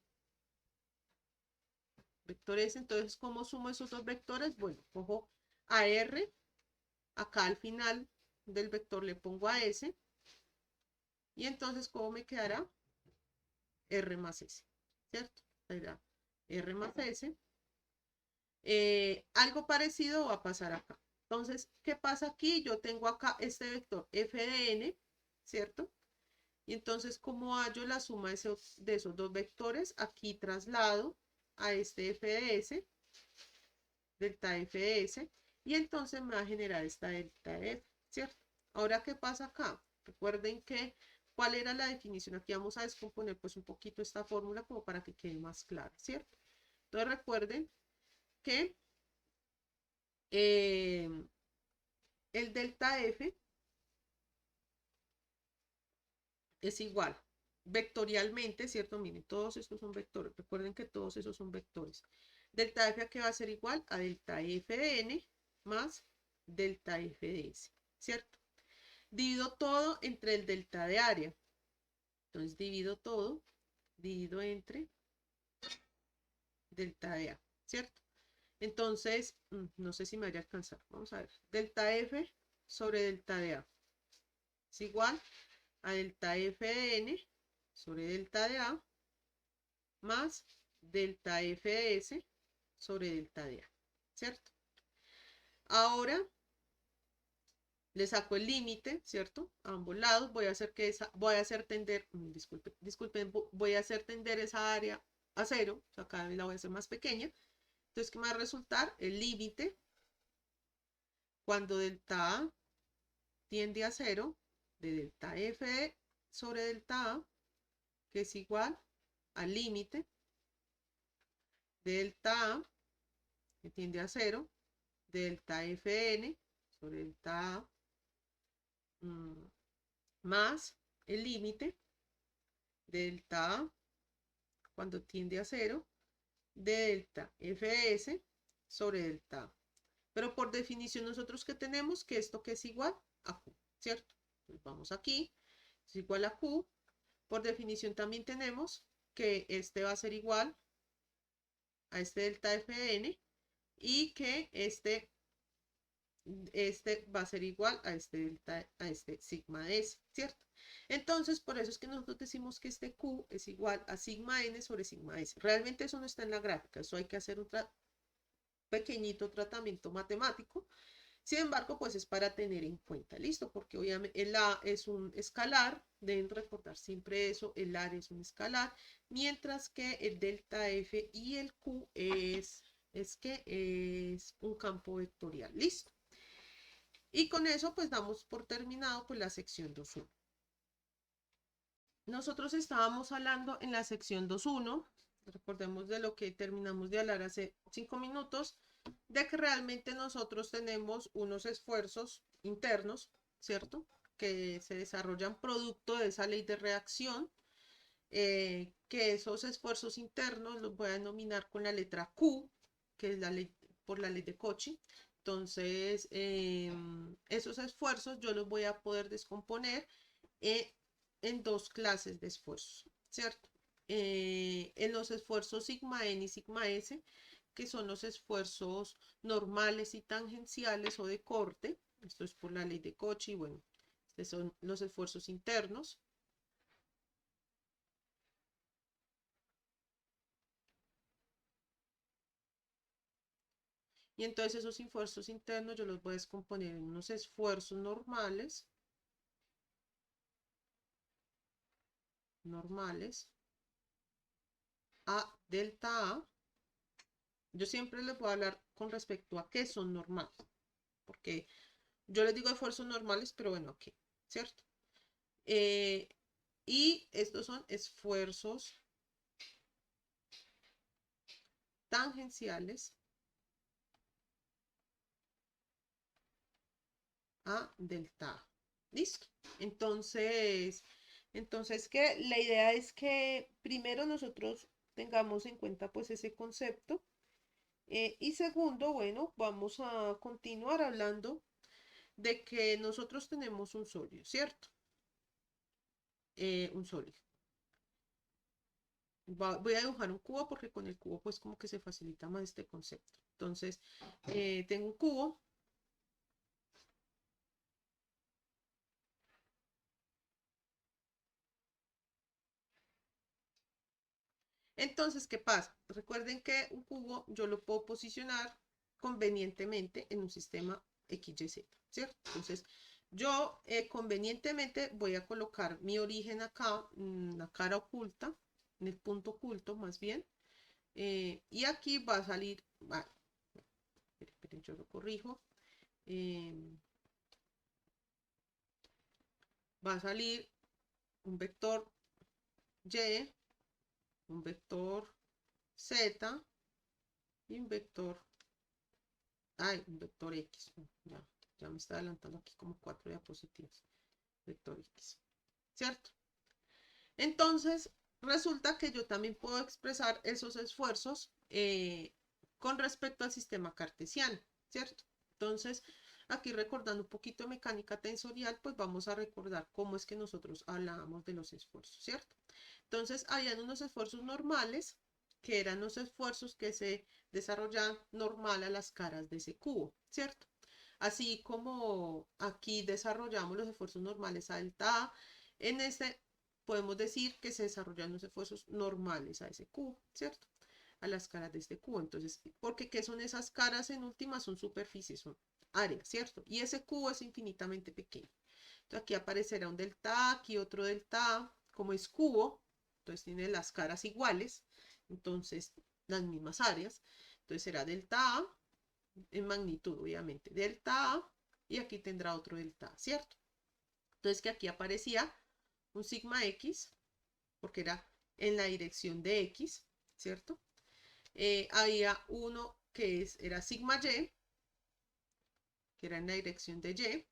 entonces, ¿cómo sumo esos dos vectores? Bueno, cojo a R, acá al final del vector le pongo a S, y entonces, ¿cómo me quedará? R más S, ¿cierto? Será R más S. Algo parecido va a pasar acá. Entonces, ¿qué pasa aquí? Yo tengo acá este vector f de n, ¿cierto? Y entonces, ¿cómo hallo la suma de esos dos vectores? Aquí traslado a este f de s, delta f de s, y entonces me va a generar esta delta f, ¿cierto? Ahora, ¿qué pasa acá? Recuerden que, ¿cuál era la definición? Aquí vamos a descomponer pues un poquito esta fórmula como para que quede más clara, ¿cierto? Entonces, recuerden que eh, el delta F es igual vectorialmente, ¿cierto? Miren, todos estos son vectores. Recuerden que todos esos son vectores. Delta F a qué va a ser igual a delta F de N más delta F de S, ¿cierto? Divido todo entre el delta de área. Entonces divido todo, divido entre delta de A, ¿cierto? Entonces, no sé si me vaya a alcanzar. Vamos a ver. Delta F sobre delta de A es igual a delta F de N sobre delta de A más delta F de S sobre delta de A, ¿cierto? Ahora le saco el límite, ¿cierto? A ambos lados voy a hacer voy a hacer tender, disculpen, voy a hacer tender esa área a cero, o sea, cada vez la voy a hacer más pequeña. Entonces, ¿qué me va a resultar? El límite cuando delta A tiende a cero de delta F sobre delta A, que es igual al límite de delta A, que tiende a cero, de delta Fn sobre delta A, más el límite de delta A cuando tiende a cero, de delta Fs sobre delta A. Pero por definición nosotros que tenemos que esto que es igual a Q, ¿cierto? Entonces vamos aquí, es igual a Q. Por definición también tenemos que este va a ser igual a este delta Fn y que este va a ser igual a este delta, a este sigma S, ¿cierto? Entonces, por eso es que nosotros decimos que este Q es igual a sigma N sobre sigma S. Realmente eso no está en la gráfica, eso hay que hacer un pequeñito tratamiento matemático. Sin embargo, pues es para tener en cuenta, ¿listo? Porque obviamente el A es un escalar, deben recordar siempre eso, el A es un escalar, mientras que el delta F y el Q es un campo vectorial, ¿listo? Y con eso pues damos por terminado pues la sección 2.1. Nosotros estábamos hablando en la sección 2.1, recordemos de lo que terminamos de hablar hace 5 minutos, de que realmente nosotros tenemos unos esfuerzos internos, ¿cierto? Que se desarrollan producto de esa ley de reacción, que esos esfuerzos internos los voy a denominar con la letra Q, que es la ley, por la ley de Cauchy. Entonces, esos esfuerzos yo los voy a poder descomponer en dos clases de esfuerzos, ¿cierto? En los esfuerzos sigma n y sigma s, que son los esfuerzos normales y tangenciales o de corte, esto es por la ley de Cauchy, bueno, estos son los esfuerzos internos. Y entonces esos esfuerzos internos yo los voy a descomponer en unos esfuerzos normales a delta A. Yo siempre les voy a hablar con respecto a qué son normales, porque yo les digo esfuerzos normales, pero bueno, ¿qué? ¿Cierto? Y estos son esfuerzos tangenciales a delta A. ¿Listo? Entonces que la idea es que primero nosotros tengamos en cuenta pues ese concepto. Y segundo, bueno, vamos a continuar hablando de que nosotros tenemos un sólido, ¿cierto? Un sólido. Voy a dibujar un cubo porque con el cubo pues como que se facilita más este concepto. Entonces, tengo un cubo. Entonces, ¿qué pasa? Recuerden que un cubo yo lo puedo posicionar convenientemente en un sistema XYZ, ¿cierto? Entonces, yo convenientemente voy a colocar mi origen acá, la cara oculta, en el punto oculto más bien, y aquí va a salir, esperen, yo lo corrijo, va a salir un vector Y, un vector Z y un vector un vector X. Ya me está adelantando aquí como 4 diapositivas. Vector X. ¿Cierto? Entonces, resulta que yo también puedo expresar esos esfuerzos con respecto al sistema cartesiano, ¿cierto? Entonces, aquí recordando un poquito de mecánica tensorial, pues vamos a recordar cómo es que nosotros hablábamos de los esfuerzos, ¿cierto? Entonces, habían unos esfuerzos normales, que eran los esfuerzos que se desarrollaban normal a las caras de ese cubo, ¿cierto? Así como aquí desarrollamos los esfuerzos normales a delta A, en este podemos decir que se desarrollan los esfuerzos normales a ese cubo, ¿cierto? A las caras de este cubo. Entonces, porque ¿qué son esas caras en última? Son superficies, son áreas, ¿cierto? Y ese cubo es infinitamente pequeño. Entonces, aquí aparecerá un delta A, aquí otro delta A, como es cubo, entonces tiene las caras iguales, entonces las mismas áreas. Entonces será delta A en magnitud, obviamente, delta A, y aquí tendrá otro delta A, ¿cierto? Entonces que aquí aparecía un sigma X, porque era en la dirección de X, ¿cierto? Había uno que era sigma Y, que era en la dirección de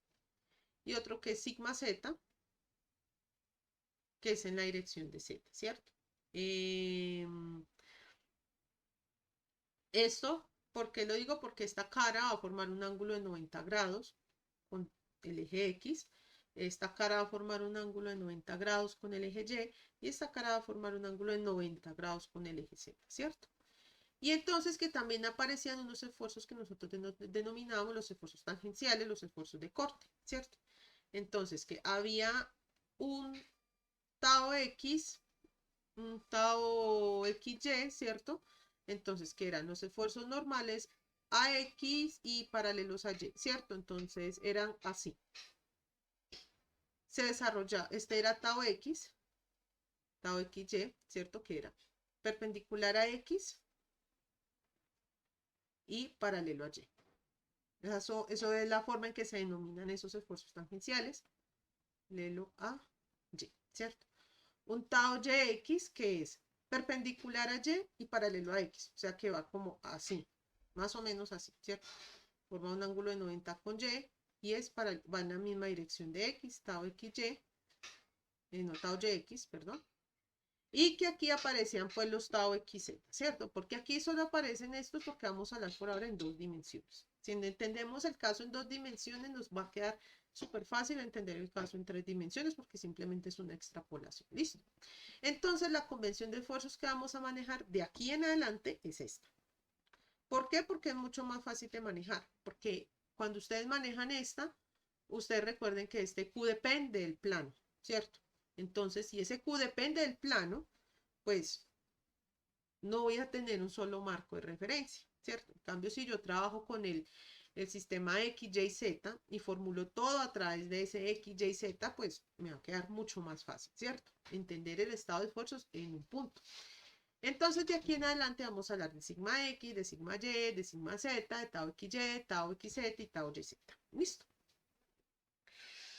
Y otro que es sigma Z, que es en la dirección de Z, ¿cierto? Esto, ¿por qué lo digo? Porque esta cara va a formar un ángulo de 90 grados con el eje X, esta cara va a formar un ángulo de 90 grados con el eje Y esta cara va a formar un ángulo de 90 grados con el eje Z, ¿cierto? Y entonces que también aparecían unos esfuerzos que nosotros denominábamos los esfuerzos tangenciales, los esfuerzos de corte, ¿cierto? Entonces que había un tau X, un tau XY, ¿cierto? Entonces que eran los esfuerzos normales a X y paralelos a Y, ¿cierto? Entonces eran así. Se desarrolla, este era tau X, tau XY, ¿cierto? Que era perpendicular a X y paralelo a Y. Eso es la forma en que se denominan esos esfuerzos tangenciales. Paralelo a Y, ¿cierto? Un tau YX que es perpendicular a Y y paralelo a X. O sea que va como así, más o menos así, ¿cierto? Forma un ángulo de 90 con Y es va en la misma dirección de X, tau XY, no tau YX, perdón. Y que aquí aparecían pues los tau XZ, ¿cierto? Porque aquí solo aparecen estos porque vamos a hablar por ahora en dos dimensiones. Si entendemos el caso en dos dimensiones, nos va a quedar súper fácil entender el caso en tres dimensiones porque simplemente es una extrapolación. ¿Listo? Entonces la convención de esfuerzos que vamos a manejar de aquí en adelante es esta. ¿Por qué? Porque es mucho más fácil de manejar. Porque cuando ustedes manejan esta, ustedes recuerden que este Q depende del plano, ¿cierto? Entonces, si ese Q depende del plano, pues no voy a tener un solo marco de referencia, ¿cierto? En cambio, si yo trabajo con el sistema X, Y, Z y formulo todo a través de ese X, Y, Z, pues me va a quedar mucho más fácil, ¿cierto? Entender el estado de esfuerzos en un punto. Entonces, de aquí en adelante vamos a hablar de sigma X, de sigma Y, de sigma Z, de tau XY, tau XZ y tau YZ. ¿Listo?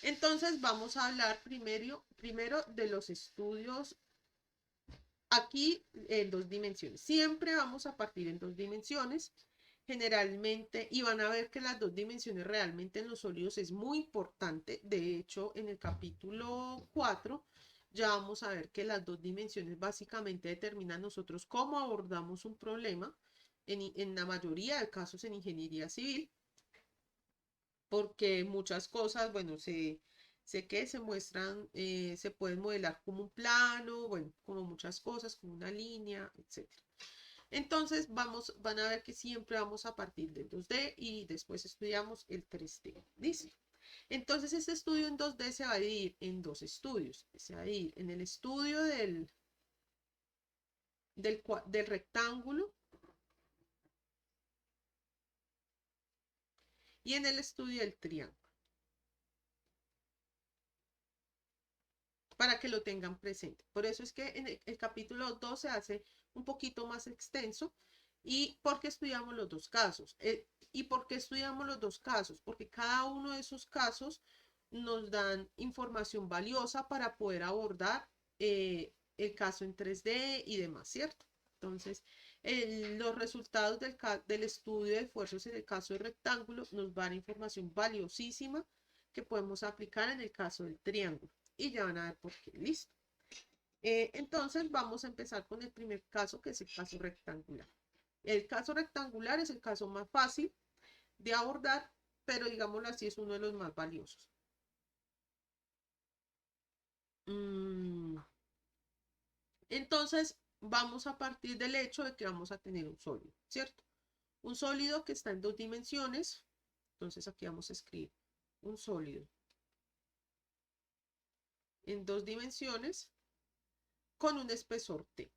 Entonces, vamos a hablar primero de los estudios aquí en dos dimensiones. Siempre vamos a partir en dos dimensiones, generalmente, y van a ver que las dos dimensiones realmente en los sólidos es muy importante. De hecho, en el capítulo 4 ya vamos a ver que las dos dimensiones básicamente determinan nosotros cómo abordamos un problema en la mayoría de casos en ingeniería civil, porque muchas cosas, bueno, sé que se muestran, se pueden modelar como un plano, bueno, como muchas cosas, como una línea, etcétera. Entonces van a ver que siempre vamos a partir del 2D y después estudiamos el 3D. ¿Listo? Entonces este estudio en 2D se va a dividir en dos estudios. Se va a dividir en el estudio del rectángulo y en el estudio del triángulo. Para que lo tengan presente. Por eso es que en el capítulo 2 se hace un poquito más extenso y porque estudiamos los dos casos. ¿Y por qué estudiamos los dos casos? Porque cada uno de esos casos nos dan información valiosa para poder abordar el caso en 3D y demás, ¿cierto? Entonces, los resultados del estudio de esfuerzos en el caso del rectángulo nos dan información valiosísima que podemos aplicar en el caso del triángulo y ya van a ver por qué. Listo. Entonces vamos a empezar con el primer caso, que es el caso rectangular. El caso rectangular es el caso más fácil de abordar, pero digámoslo así, es uno de los más valiosos. Mm, Entonces, vamos a partir del hecho de que vamos a tener un sólido, ¿cierto? Un sólido que está en dos dimensiones. Entonces, aquí vamos a escribir un sólido en dos dimensiones con un espesor T.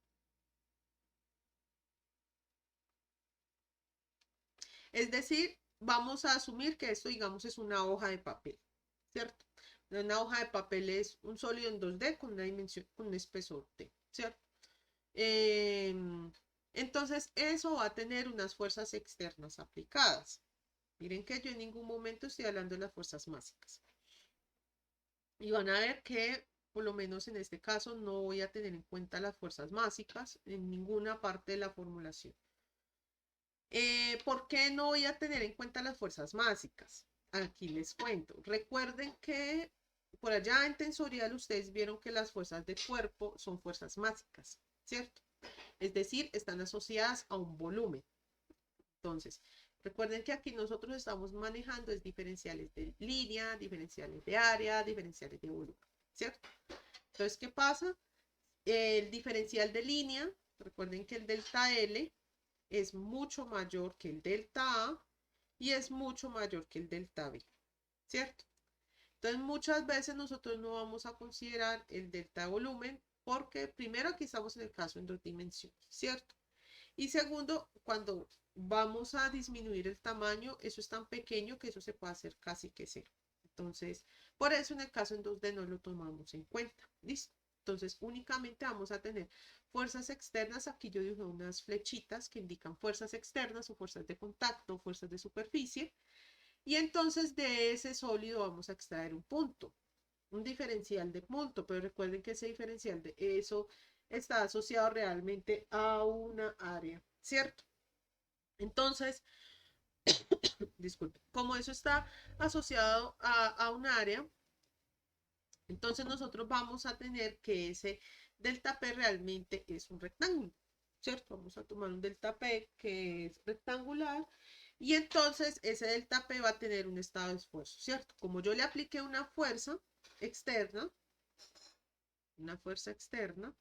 Es decir, vamos a asumir que esto, digamos, es una hoja de papel, ¿cierto? Una hoja de papel es un sólido en 2D con una dimensión, con un espesor T, ¿cierto? Entonces, eso va a tener unas fuerzas externas aplicadas. Miren que yo en ningún momento estoy hablando de las fuerzas básicas. Y van a ver que, por lo menos en este caso, no voy a tener en cuenta las fuerzas básicas en ninguna parte de la formulación. ¿Por qué no voy a tener en cuenta las fuerzas básicas? Aquí les cuento. Recuerden que por allá en tensorial ustedes vieron que las fuerzas de cuerpo son fuerzas básicas, ¿cierto? Es decir, están asociadas a un volumen. Entonces, recuerden que aquí nosotros estamos manejando es diferenciales de línea, diferenciales de área, diferenciales de volumen, ¿cierto? Entonces, ¿qué pasa? El diferencial de línea, recuerden que el delta L es mucho mayor que el delta A y es mucho mayor que el delta B, ¿cierto? Entonces, muchas veces nosotros no vamos a considerar el delta de volumen porque primero aquí estamos en el caso en dos dimensiones, ¿cierto? Y segundo, cuando vamos a disminuir el tamaño, eso es tan pequeño que eso se puede hacer casi que cero. Entonces, por eso en el caso en 2D no lo tomamos en cuenta. ¿Listo? Entonces, únicamente vamos a tener fuerzas externas. Aquí yo dije unas flechitas que indican fuerzas externas o fuerzas de contacto, fuerzas de superficie. Y entonces de ese sólido vamos a extraer un punto, un diferencial de punto. Pero recuerden que ese diferencial de eso está asociado realmente a una área, ¿cierto? Entonces, disculpe, como eso está asociado a un área, entonces nosotros vamos a tener que ese delta P realmente es un rectángulo, ¿cierto? Vamos a tomar un delta P que es rectangular y entonces ese delta P va a tener un estado de esfuerzo, ¿cierto? Como yo le apliqué externa, una fuerza externa,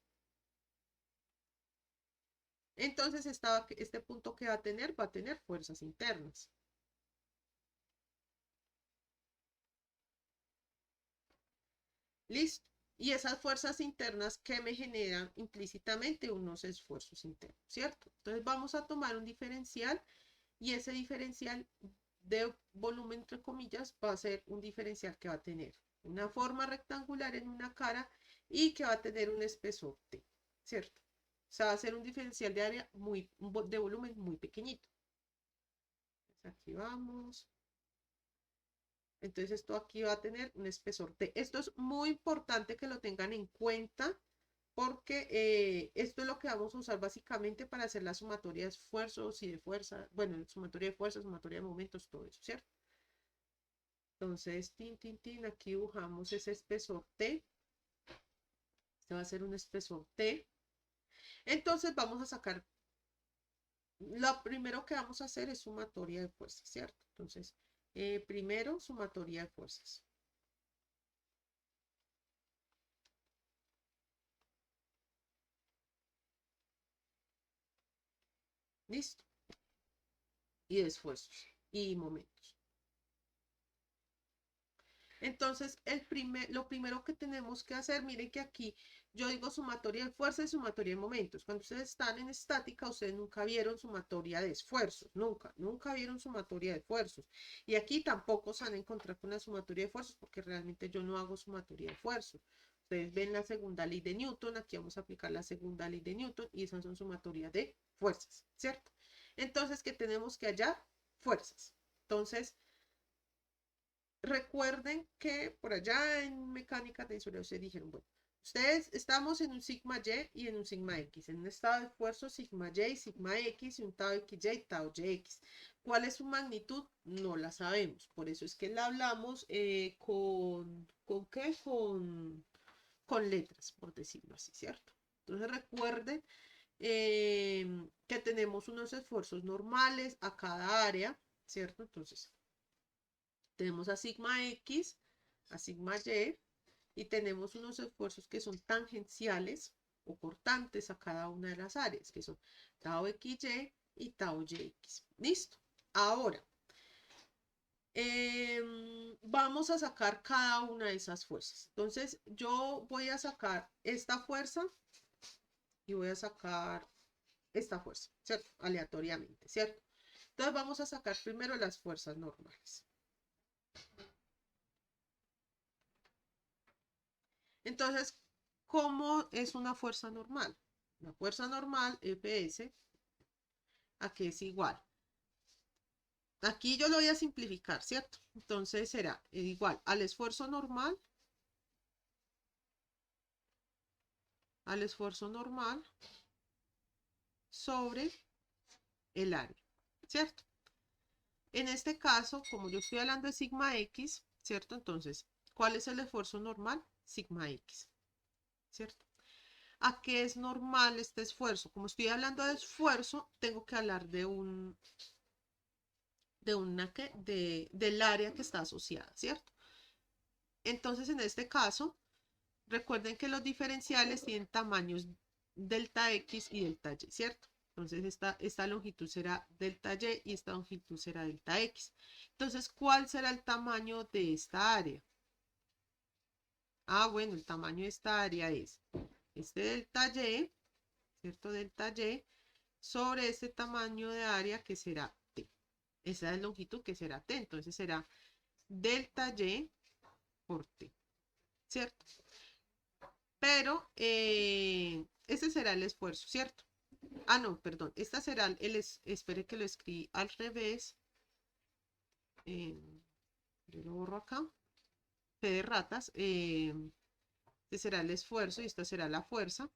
entonces este punto que va a tener fuerzas internas. ¿Listo? Y esas fuerzas internas que me generan implícitamente unos esfuerzos internos, ¿cierto? Entonces vamos a tomar un diferencial y ese diferencial de volumen, entre comillas, va a ser un diferencial que va a tener una forma rectangular en una cara y que va a tener un espesor T, ¿cierto? O sea, va a ser un diferencial de área de volumen muy pequeñito. Entonces aquí vamos. Entonces esto aquí va a tener un espesor T. Esto es muy importante que lo tengan en cuenta porque esto es lo que vamos a usar básicamente para hacer la sumatoria de esfuerzos y de fuerza, bueno, sumatoria de fuerzas, sumatoria de momentos, todo eso, ¿cierto? Entonces, aquí dibujamos ese espesor T. Este va a ser un espesor T. Entonces vamos a sacar, lo primero que vamos a hacer es sumatoria de fuerzas, ¿cierto? Entonces, primero sumatoria de fuerzas. ¿Listo? Y de esfuerzos y momentos. Entonces, lo primero que tenemos que hacer, miren que aquí yo digo sumatoria de fuerza y sumatoria de momentos. Cuando ustedes están en estática, ustedes nunca vieron sumatoria de esfuerzos, nunca vieron sumatoria de esfuerzos. Y aquí tampoco se van a encontrar con una sumatoria de esfuerzos porque realmente yo no hago sumatoria de esfuerzos. Ustedes ven la segunda ley de Newton, aquí vamos a aplicar la segunda ley de Newton y esas son sumatoria de fuerzas, ¿cierto? Entonces, ¿qué tenemos que hallar? Fuerzas. Entonces, recuerden que por allá en mecánica tensorial ustedes dijeron, bueno, ustedes estamos en un sigma Y y en un sigma X, en un estado de esfuerzo sigma Y, sigma X y un tau XY y tau YX. ¿Cuál es su magnitud? No la sabemos. Por eso es que la hablamos ¿con qué? con letras, por decirlo así, ¿cierto? Entonces recuerden que tenemos unos esfuerzos normales a cada área, ¿cierto? Entonces tenemos a sigma X, a sigma Y, y tenemos unos esfuerzos que son tangenciales o cortantes a cada una de las áreas, que son tau XY y tau YX. ¿Listo? Ahora, vamos a sacar cada una de esas fuerzas. Entonces, yo voy a sacar esta fuerza y voy a sacar esta fuerza, ¿cierto? Aleatoriamente, ¿cierto? Entonces, vamos a sacar primero las fuerzas normales. Entonces, ¿cómo es una fuerza normal? La fuerza normal, Fs, ¿a qué es igual? Aquí yo lo voy a simplificar, ¿cierto? Entonces será igual al esfuerzo normal sobre el área, ¿cierto? En este caso, como yo estoy hablando de sigma X, ¿cierto? Entonces, ¿cuál es el esfuerzo normal? Sigma X, ¿cierto? ¿A qué es normal este esfuerzo? Como estoy hablando de esfuerzo, tengo que hablar del área que está asociada, ¿cierto? Entonces, en este caso, recuerden que los diferenciales tienen tamaños delta X y delta Y, ¿cierto? Entonces esta longitud será delta Y y esta longitud será delta X. Entonces, ¿cuál será el tamaño de esta área? Ah, bueno, el tamaño de esta área es este delta Y, ¿cierto? Delta Y sobre este tamaño de área que será T. Esa es la longitud que será T. Entonces será delta Y por T, ¿cierto? Pero ese será el esfuerzo, ¿cierto? Ah, no, perdón. Esta será espere que lo escribí al revés. Yo lo borro acá. P de ratas. Este será el esfuerzo y esta será la fuerza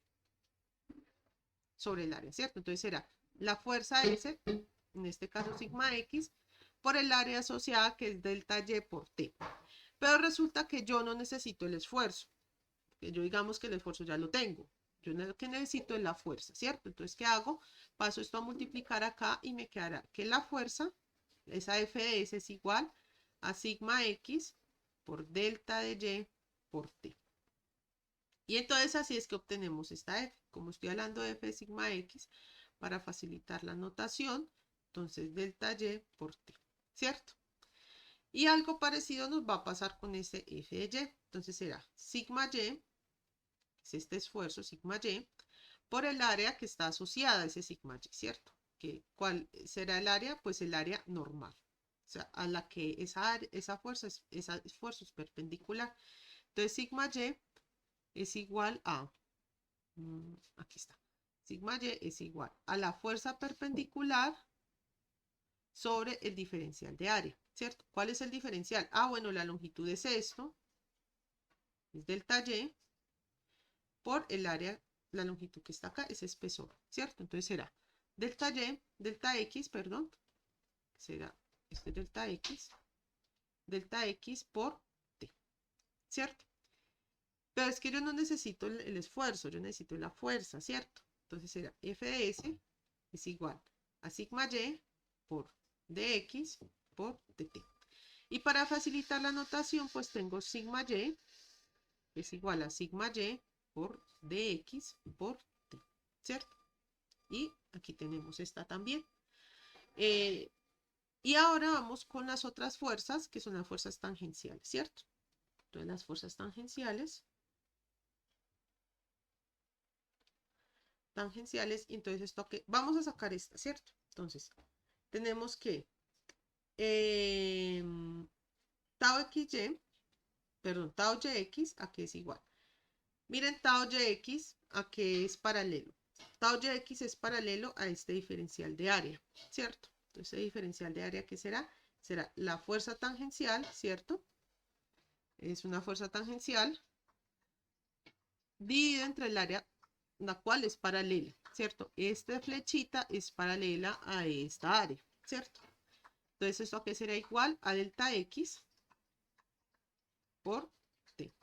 sobre el área, ¿cierto? Entonces será la fuerza S, en este caso sigma X, por el área asociada que es delta Y por T. Pero resulta que yo no necesito el esfuerzo. Que yo digamos que el esfuerzo ya lo tengo. Yo lo que necesito es la fuerza, ¿cierto? Entonces, ¿qué hago? Paso esto a multiplicar acá y me quedará que la fuerza, esa F de S es igual a sigma X por delta de Y por T. Y entonces así es que obtenemos esta F. Como estoy hablando de F de sigma X, para facilitar la notación, entonces delta Y por T, ¿cierto? Y algo parecido nos va a pasar con este F de Y. Entonces será sigma Y, es este esfuerzo, sigma Y, por el área que está asociada a ese sigma Y, ¿cierto? ¿Cuál será el área? Pues el área normal. O sea, a la que esa fuerza, ese esfuerzo es perpendicular. Entonces, sigma Y es igual a, aquí está, sigma Y es igual a la fuerza perpendicular sobre el diferencial de área, ¿cierto? ¿Cuál es el diferencial? Ah, bueno, la longitud es esto, es delta Y, por el área, la longitud que está acá es espesor, ¿cierto? Entonces será delta X, perdón, será este delta X por T, ¿cierto? Pero es que yo no necesito el esfuerzo, yo necesito la fuerza, ¿cierto? Entonces será F de S es igual a sigma Y por dx por dt. Y para facilitar la notación, pues tengo sigma Y es igual a sigma Y por dx por t, ¿cierto? Y aquí tenemos esta también. Y ahora vamos con las otras fuerzas, que son las fuerzas tangenciales, ¿cierto? Entonces las fuerzas tangenciales, y entonces esto que vamos a sacar esta, ¿cierto? Entonces tenemos que tau xy, perdón, tau yx a que es igual. Miren tau yx a que es paralelo. Tau yx es paralelo a este diferencial de área, ¿cierto? Entonces, el diferencial de área, ¿qué será? Será la fuerza tangencial, ¿cierto? Es una fuerza tangencial dividida entre el área la cual es paralela, ¿cierto? Esta flechita es paralela a esta área, ¿cierto? Entonces, ¿esto a qué será igual? A delta X por T.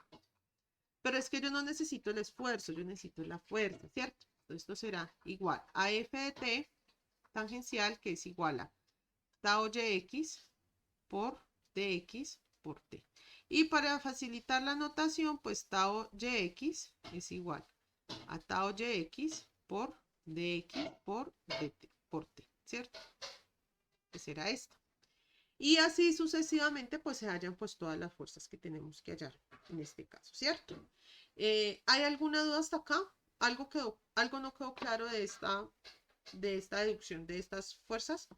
Pero es que yo no necesito el esfuerzo, yo necesito la fuerza, ¿cierto? Entonces esto será igual a F de t tangencial, que es igual a tau Yx por dx por t. Y para facilitar la notación, pues tau Yx es igual a tau Yx por dx por dt por t, ¿cierto? Que será esto. Y así sucesivamente, pues se hallan pues todas las fuerzas que tenemos que hallar en este caso, ¿cierto? ¿Hay alguna duda hasta acá? ¿Algo no quedó claro de esta deducción de estas fuerzas?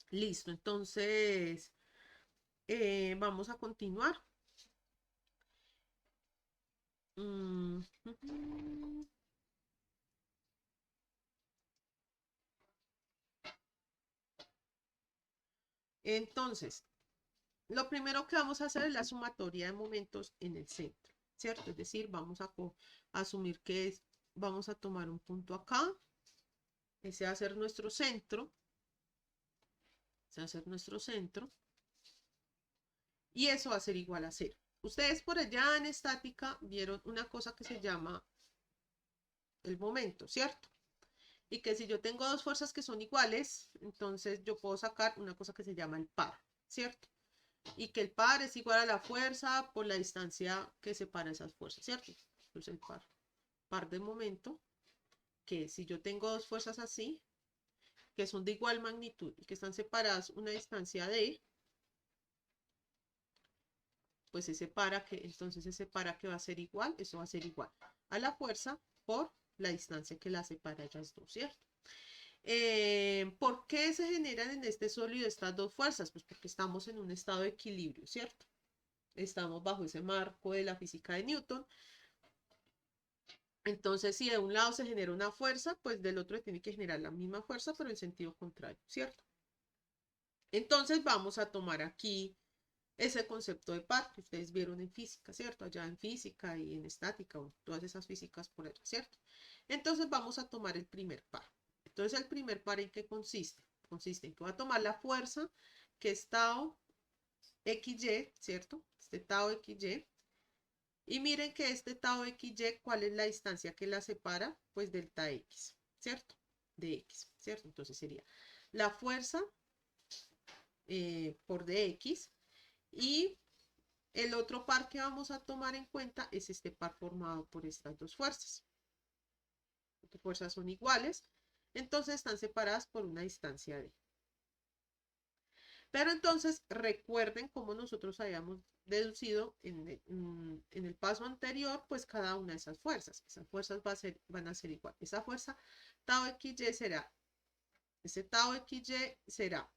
Listo, entonces vamos a continuar. Mm, Entonces, lo primero que vamos a hacer es la sumatoria de momentos en el centro, ¿cierto? Es decir, vamos a asumir que vamos a tomar un punto acá, ese va a ser nuestro centro, ese va a ser nuestro centro, y eso va a ser igual a 0. Ustedes por allá en estática vieron una cosa que se llama el momento, ¿cierto? Y que si yo tengo dos fuerzas que son iguales, entonces yo puedo sacar una cosa que se llama el par, ¿cierto? Y que el par es igual a la fuerza por la distancia que separa esas fuerzas, ¿cierto? Entonces el par de momento, que si yo tengo dos fuerzas así, que son de igual magnitud y que están separadas una distancia de, pues entonces ese para que va a ser igual, eso va a ser igual a la fuerza por la distancia que la separa ellas dos, ¿cierto? ¿Por qué se generan en este sólido estas dos fuerzas? Pues porque estamos en un estado de equilibrio, ¿cierto? Estamos bajo ese marco de la física de Newton. Entonces, si de un lado se genera una fuerza, pues del otro tiene que generar la misma fuerza, pero en sentido contrario, ¿cierto? Entonces vamos a tomar aquí ese concepto de par que ustedes vieron en física, ¿cierto? Allá en física y en estática, o todas esas físicas por allá, ¿cierto? Entonces vamos a tomar el primer par. Entonces el primer par, ¿en qué consiste? Consiste en que voy a tomar la fuerza que es tau XY, ¿cierto? Este tau XY. Y miren que este tau XY, ¿cuál es la distancia que la separa? Pues delta X, ¿cierto? De X, ¿cierto? Entonces sería la fuerza por dx y el otro par que vamos a tomar en cuenta es este par formado por estas dos fuerzas. Las fuerzas son iguales, entonces están separadas por una distancia d. Pero entonces recuerden cómo nosotros habíamos deducido en el paso anterior, pues cada una de esas fuerzas. Esas fuerzas van a ser igual. Esa fuerza tau XY será, ese tau XY será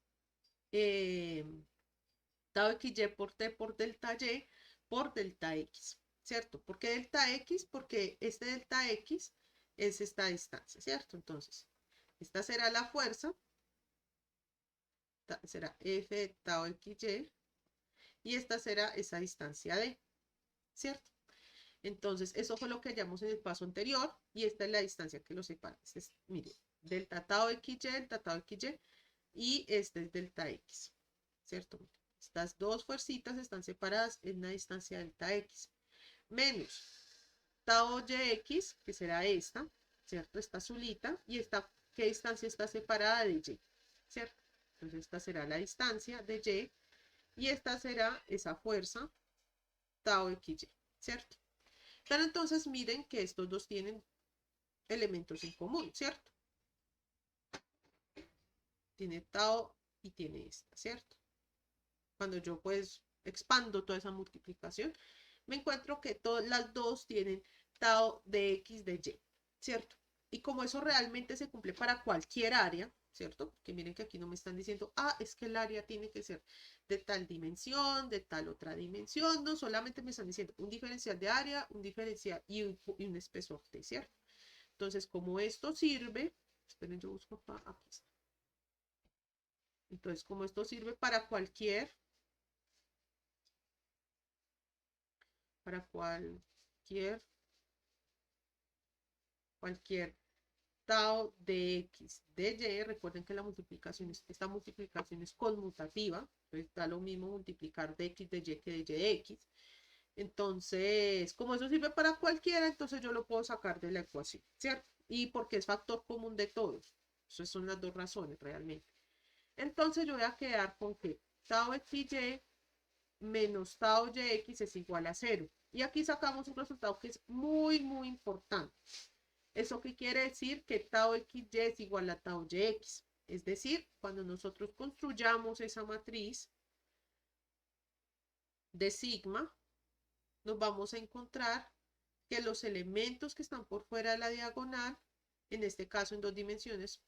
tau XY por T por delta Y por delta X, ¿cierto? ¿Por qué delta X? Porque este delta X es esta distancia, ¿cierto? Entonces, esta será la fuerza, será F tau XY, y esta será esa distancia D, ¿cierto? Entonces, eso fue lo que hallamos en el paso anterior, y esta es la distancia que los separa. Este es, mire, delta tau XY, delta tau XY, y este es delta X, ¿cierto? Estas dos fuercitas están separadas en una distancia delta X, menos tau YX, que será esta, ¿cierto? Esta azulita, y esta, ¿qué distancia está separada de Y? ¿Cierto? Entonces esta será la distancia de Y, y esta será esa fuerza tau XY, ¿cierto? Pero entonces miren que estos dos tienen elementos en común, ¿cierto? Tiene tau y tiene esta, ¿cierto? Cuando yo pues expando toda esa multiplicación, me encuentro que todas las dos tienen tau de X de Y, ¿cierto? Y como eso realmente se cumple para cualquier área, ¿cierto? Porque miren que aquí no me están diciendo, es que el área tiene que ser de tal dimensión, de tal otra dimensión, no, solamente me están diciendo un diferencial de área, un diferencial y un espesor T, ¿cierto? Entonces, como esto sirve, esperen, yo busco aquí está. Entonces, como esto sirve para cualquier tau de x de y. Recuerden que esta multiplicación es conmutativa, entonces da lo mismo multiplicar de x de y que de y de x. Entonces, como eso sirve para cualquiera, entonces yo lo puedo sacar de la ecuación, ¿cierto? Y porque es factor común de todos. Esas son las dos razones realmente. Entonces yo voy a quedar con que tau xy menos tau yx es igual a 0. Y aquí sacamos un resultado que es muy, muy importante. ¿Eso qué quiere decir? Que tau xy es igual a tau yx. Es decir, cuando nosotros construyamos esa matriz de sigma, nos vamos a encontrar que los elementos que están por fuera de la diagonal, en este caso en dos dimensiones,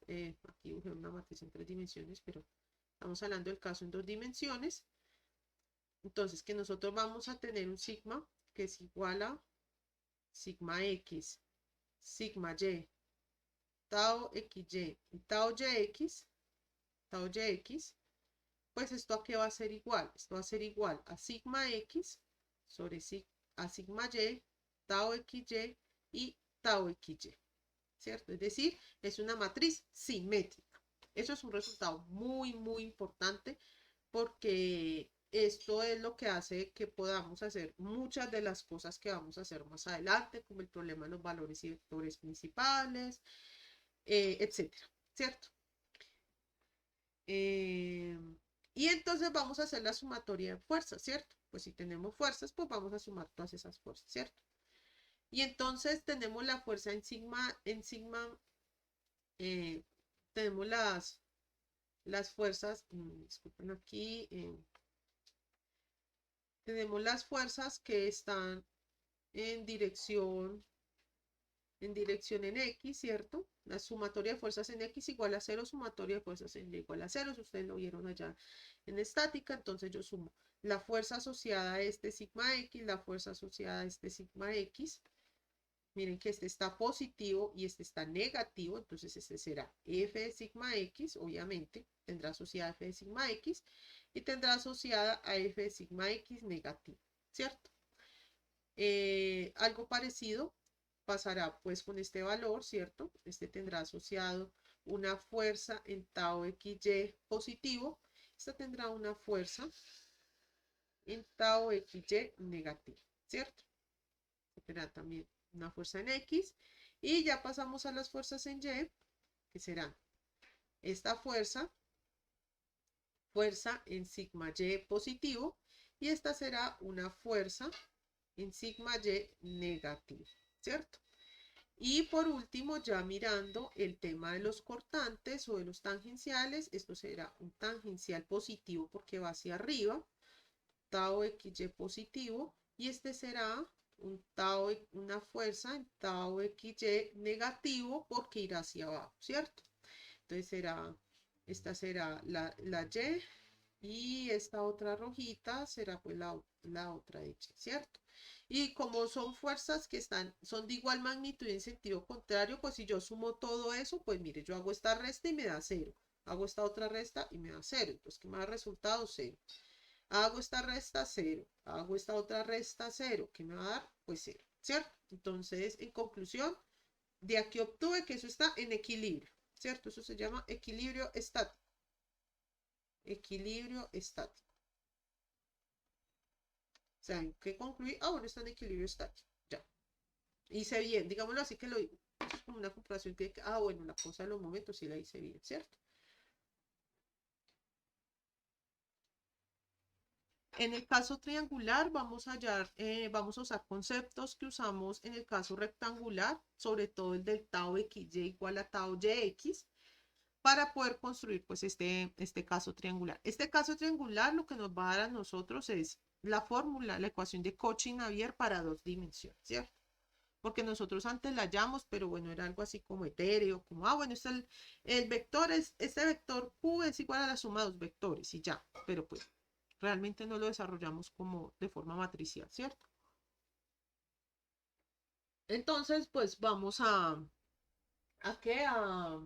aquí usé una matriz en 3 dimensiones, pero estamos hablando del caso en 2 dimensiones, entonces que nosotros vamos a tener un sigma que es igual a sigma x, sigma y, tau xy y tau yx, pues esto a qué va a ser igual, esto va a ser igual a sigma x sobre a sigma y, tau xy y tau xy, ¿cierto? Es decir, es una matriz simétrica. Eso es un resultado muy, muy importante porque esto es lo que hace que podamos hacer muchas de las cosas que vamos a hacer más adelante, como el problema de los valores y vectores principales, etcétera, ¿cierto? Y entonces vamos a hacer la sumatoria de fuerzas, ¿cierto? Pues si tenemos fuerzas, pues vamos a sumar todas esas fuerzas, ¿cierto? Y entonces tenemos la fuerza en sigma, tenemos las fuerzas, disculpen aquí, tenemos las fuerzas que están en dirección en X, ¿cierto? La sumatoria de fuerzas en X igual a 0, sumatoria de fuerzas en Y igual a 0, si ustedes lo vieron allá en estática, entonces yo sumo la fuerza asociada a este sigma X, la fuerza asociada a este sigma X, miren que este está positivo y este está negativo, entonces este será F de sigma X, obviamente, tendrá asociada a F de sigma X y tendrá asociada a F de sigma X negativo, ¿cierto? Algo parecido pasará pues con este valor, ¿cierto? Este tendrá asociado una fuerza en tau xy positivo, esta tendrá una fuerza en tau xy negativo, ¿cierto? Tendrá también una fuerza en X y ya pasamos a las fuerzas en Y, que serán esta fuerza en sigma y positivo y esta será una fuerza en sigma y negativo, ¿cierto? Y por último, ya mirando el tema de los cortantes o de los tangenciales, esto será un tangencial positivo porque va hacia arriba, tau xy positivo, y este será una fuerza en tau xy negativo porque irá hacia abajo, ¿cierto? Entonces esta será la y esta otra rojita será pues la otra H, ¿cierto? Y como son fuerzas que son de igual magnitud y en sentido contrario, pues si yo sumo todo eso, pues mire, yo hago esta resta y me da 0. Hago esta otra resta y me da 0. Entonces, ¿qué me da resultado? 0. Hago esta resta, 0. Hago esta otra resta, 0. ¿Qué me va a dar? Pues 0, ¿cierto? Entonces, en conclusión, de aquí obtuve que eso está en equilibrio, ¿cierto? Eso se llama equilibrio estático. Equilibrio estático. O sea, ¿en qué concluí? Ah, bueno, está en equilibrio estático. Ya. Hice bien, digámoslo así que lo es como una comparación que, bueno, la cosa de los momentos sí la hice bien, ¿cierto? En el caso triangular vamos a usar conceptos que usamos en el caso rectangular, sobre todo el del tau xy igual a tau yx, para poder construir pues este caso triangular. Este caso triangular lo que nos va a dar a nosotros es la fórmula, la ecuación de Cauchy-Navier para 2 dimensiones, ¿cierto? Porque nosotros antes la hallamos, pero bueno, era algo así como etéreo, como, bueno, el vector este vector Q es igual a la suma de 2 vectores y ya, pero pues realmente no lo desarrollamos como de forma matricial, ¿cierto? Entonces, pues vamos ¿a qué? A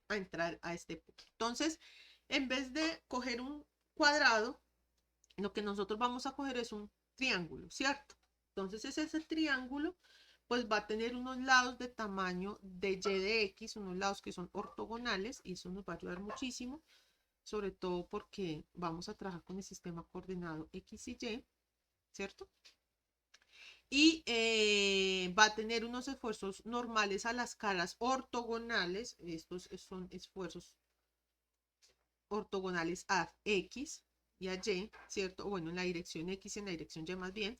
entrar a este punto. Entonces, en vez de coger un cuadrado, lo que nosotros vamos a coger es un triángulo, ¿cierto? Entonces es ese triángulo, pues va a tener unos lados de tamaño de y de x, unos lados que son ortogonales, y eso nos va a ayudar muchísimo, sobre todo porque vamos a trabajar con el sistema coordenado x y y, ¿cierto? Y va a tener unos esfuerzos normales a las caras ortogonales. Estos son esfuerzos ortogonales a X y a Y, ¿cierto? Bueno, en la dirección X y en la dirección Y más bien.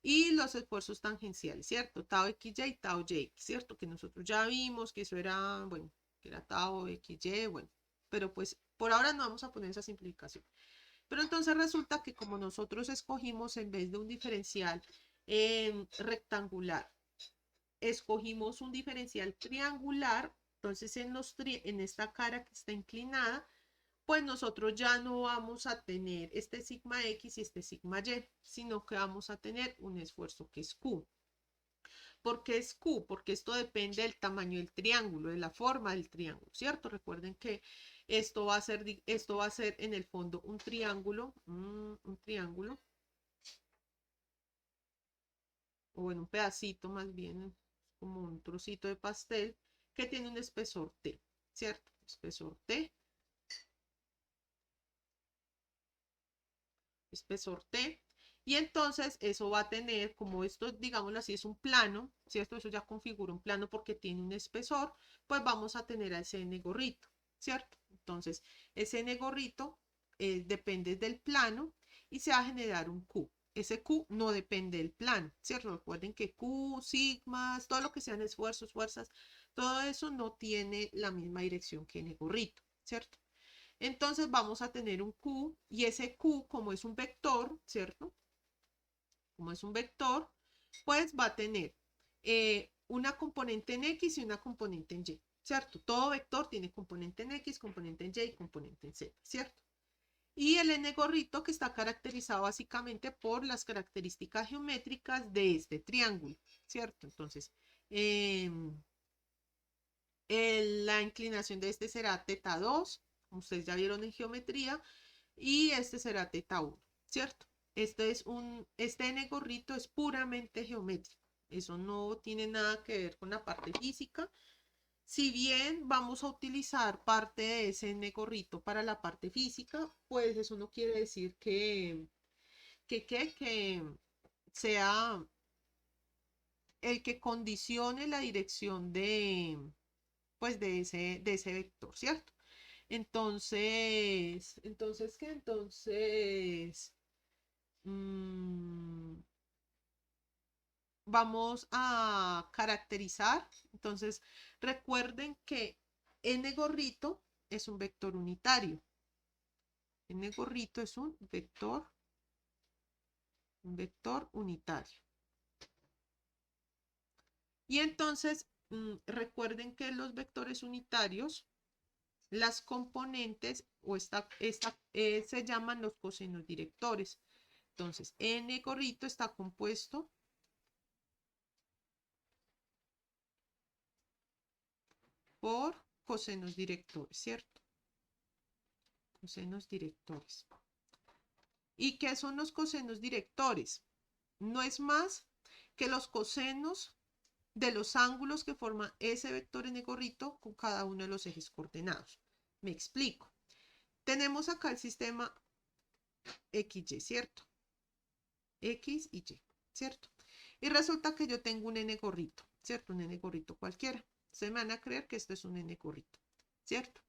Y los esfuerzos tangenciales, ¿cierto? Tau XY y tau YX, ¿cierto? Que nosotros ya vimos que eso era, bueno, que era tau XY, bueno. Pero pues por ahora no vamos a poner esa simplificación. Pero entonces resulta que como nosotros escogimos en vez de un diferencial rectangular, escogimos un diferencial triangular, entonces en esta cara que está inclinada, pues nosotros ya no vamos a tener este sigma X y este sigma Y, sino que vamos a tener un esfuerzo que es Q. ¿Por qué es Q? Porque esto depende del tamaño del triángulo, de la forma del triángulo, ¿cierto? Recuerden que esto va a ser en el fondo un triángulo, o bueno, un pedacito más bien, como un trocito de pastel, que tiene un espesor T, ¿cierto? Espesor T, espesor T. Y entonces eso va a tener, como esto, digámoslo así, es un plano, ¿cierto? Eso ya configura un plano porque tiene un espesor, pues vamos a tener a ese n gorrito, ¿cierto? Entonces, ese n gorrito depende del plano y se va a generar un Q. Ese Q no depende del plano, ¿cierto? Recuerden que Q, sigmas, todo lo que sean esfuerzos, fuerzas, todo eso no tiene la misma dirección que n gorrito, ¿cierto? Entonces vamos a tener un Q y ese Q, como es un vector, ¿cierto? Como es un vector, pues va a tener una componente en X y una componente en Y, ¿cierto? Todo vector tiene componente en X, componente en Y y componente en Z, ¿cierto? Y el n gorrito que está caracterizado básicamente por las características geométricas de este triángulo, ¿cierto? Entonces, eh, la inclinación de este será teta 2, como ustedes ya vieron en geometría, y este será teta 1, ¿cierto? Este n gorrito es puramente geométrico, eso no tiene nada que ver con la parte física. Si bien vamos a utilizar parte de ese n gorrito para la parte física, pues eso no quiere decir que sea el que condicione la dirección pues de ese vector, ¿cierto? ¿Qué? Mmm, vamos a caracterizar. Entonces, recuerden que n gorrito es un vector unitario. N gorrito es un vector unitario. Y entonces, recuerden que los vectores unitarios, las componentes se llaman los cosenos directores. Entonces, n gorrito está compuesto por cosenos directores, ¿cierto? Cosenos directores. ¿Y qué son los cosenos directores? No es más que los cosenos de los ángulos que forman ese vector n gorrito con cada uno de los ejes coordenados. Me explico. Tenemos acá el sistema XY, ¿cierto? X y Y, ¿cierto? Y resulta que yo tengo un n gorrito, ¿cierto? Un n gorrito cualquiera. Se me van a creer que esto es un n gorrito, ¿cierto?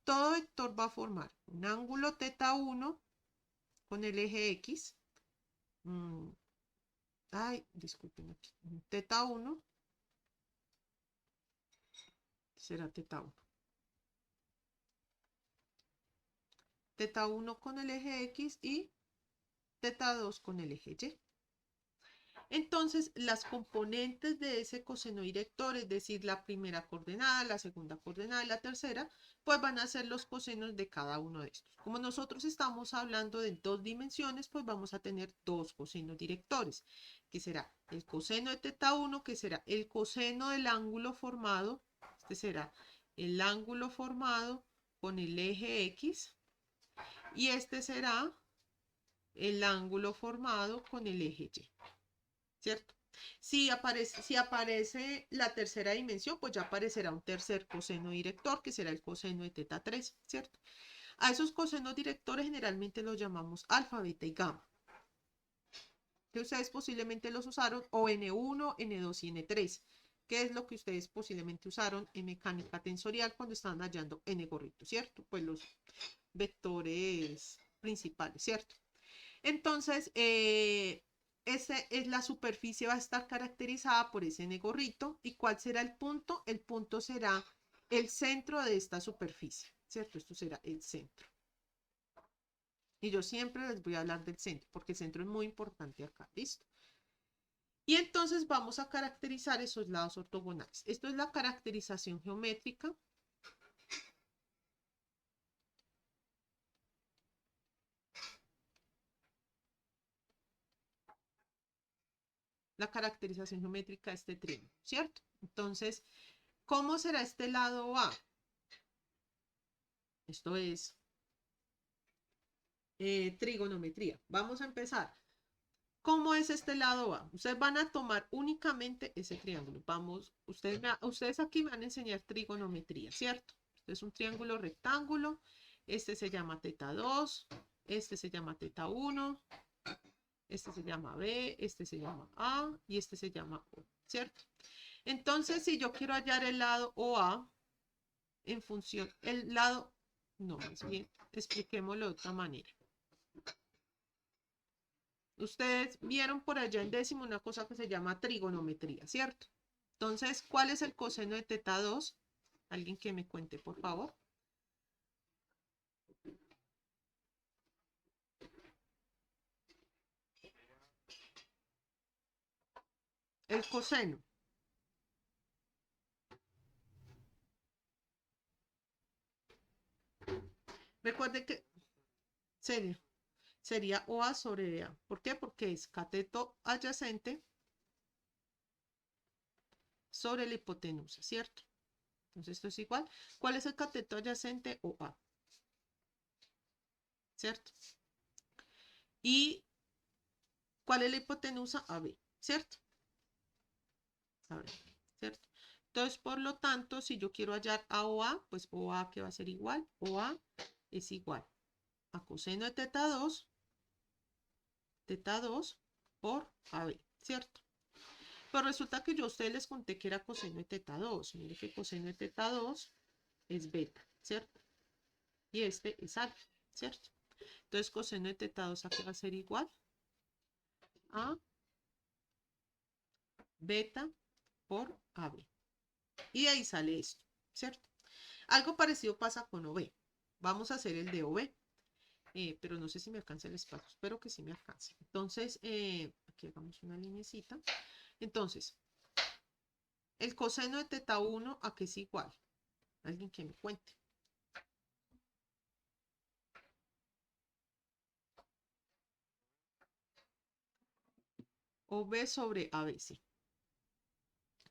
Todo vector va a formar un ángulo teta 1 con el eje X. Disculpen aquí. Teta 1 será teta 1. Teta 1 con el eje X y teta 2 con el eje Y. Entonces, las componentes de ese coseno director, es decir, la primera coordenada, la segunda coordenada y la tercera, pues van a ser los cosenos de cada uno de estos. Como nosotros estamos hablando de dos dimensiones, pues vamos a tener dos cosenos directores, que será el coseno de teta 1, que será el coseno del ángulo formado, este será el ángulo formado con el eje X, y este será el ángulo formado con el eje Y, ¿cierto? Si aparece la tercera dimensión, pues ya aparecerá un tercer coseno director, que será el coseno de teta 3, ¿cierto? A esos cosenos directores generalmente los llamamos alfa, beta y gamma, que ustedes posiblemente los usaron, o N1, N2 y N3, que es lo que ustedes posiblemente usaron en mecánica tensorial cuando estaban hallando N gorrito, ¿cierto? Pues los vectores principales, ¿cierto? Entonces, la superficie va a estar caracterizada por ese N gorrito. ¿Y cuál será el punto? El punto será el centro de esta superficie, ¿cierto? Esto será el centro. Y yo siempre les voy a hablar del centro, porque el centro es muy importante acá, ¿listo? Y entonces vamos a caracterizar esos lados ortogonales. Esto es la caracterización geométrica. La caracterización geométrica de este triángulo, ¿cierto? Entonces, ¿cómo será este lado A? Esto es trigonometría. Vamos a empezar. ¿Cómo es este lado A? Ustedes van a tomar únicamente ese triángulo. Vamos, ustedes aquí me van a enseñar trigonometría, ¿cierto? Este es un triángulo rectángulo. Este se llama teta 2. Este se llama teta 1. Este se llama B. Este se llama A. Y este se llama O, ¿cierto? Entonces, si yo quiero hallar el lado OA en función, el lado, no, más bien, expliquémoslo de otra manera. Ustedes vieron por allá en décimo una cosa que se llama trigonometría, ¿cierto? Entonces, ¿cuál es el coseno de teta 2? Alguien que me cuente, por favor. El coseno. Recuerde que sería OA sobre A. ¿Por qué? Porque es cateto adyacente sobre la hipotenusa, ¿cierto? Entonces esto es igual. ¿Cuál es el cateto adyacente? OA, ¿cierto? ¿Y cuál es la hipotenusa? AB, ¿cierto? AB, ¿cierto? Entonces, por lo tanto, si yo quiero hallar a OA, pues OA que va a ser igual, OA es igual a coseno de teta 2 por AB, ¿cierto? Pero resulta que yo a ustedes les conté que era coseno de teta 2. Mire que coseno de teta 2 es beta, ¿cierto? Y este es alfa, ¿cierto? Entonces, coseno de teta 2 aquí va a ser igual a beta por AB. Y de ahí sale esto, ¿cierto? Algo parecido pasa con OB. Vamos a hacer el de OB. Pero no sé si me alcanza el espacio. Espero que sí me alcance. Entonces, aquí hagamos una linecita. Entonces, el coseno de teta 1, ¿a qué es igual? Alguien que me cuente. OB sobre ABC,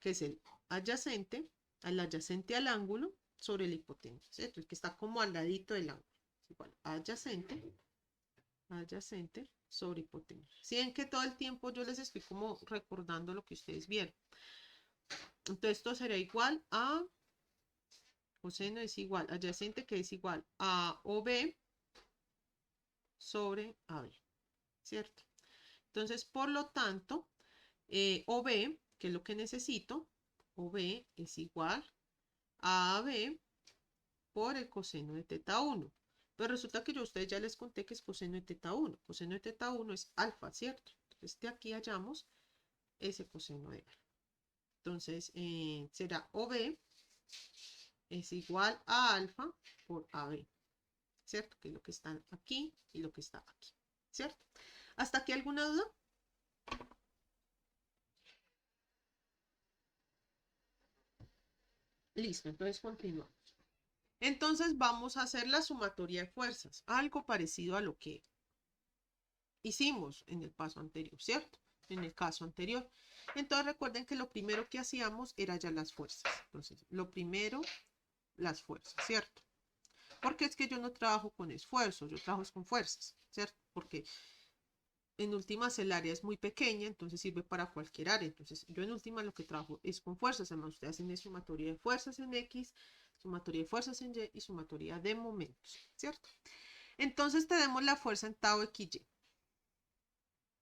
que es el adyacente al ángulo sobre la hipotenusa, ¿cierto? El que está como al ladito del ángulo. Igual, adyacente sobre hipotenusa. Si ven que todo el tiempo yo les estoy como recordando lo que ustedes vieron. Entonces esto será igual a coseno es igual adyacente, que es igual a OB sobre AB, ¿cierto? Entonces, por lo tanto, OB, que es lo que necesito, OB es igual a AB por el coseno de teta 1. Pero resulta que yo a ustedes ya les conté que es coseno de teta 1. Coseno de teta 1 es alfa, ¿cierto? Entonces, de aquí hallamos ese coseno de alfa. Entonces, será OB es igual a alfa por AB, ¿cierto? Que es lo que está aquí y lo que está aquí, ¿cierto? ¿Hasta aquí alguna duda? Listo, entonces continuamos. Entonces vamos a hacer la sumatoria de fuerzas, algo parecido a lo que hicimos en el paso anterior, ¿cierto? En el caso anterior. Entonces recuerden que lo primero que hacíamos era ya las fuerzas. Entonces, lo primero, las fuerzas, ¿cierto? Porque es que yo no trabajo con esfuerzos, yo trabajo con fuerzas, ¿cierto? Porque en últimas el área es muy pequeña, entonces sirve para cualquier área. Entonces yo en últimas lo que trabajo es con fuerzas. Además, ustedes hacen es sumatoria de fuerzas en X, sumatoria de fuerzas en Y y sumatoria de momentos, ¿cierto? Entonces tenemos la fuerza en tau XY.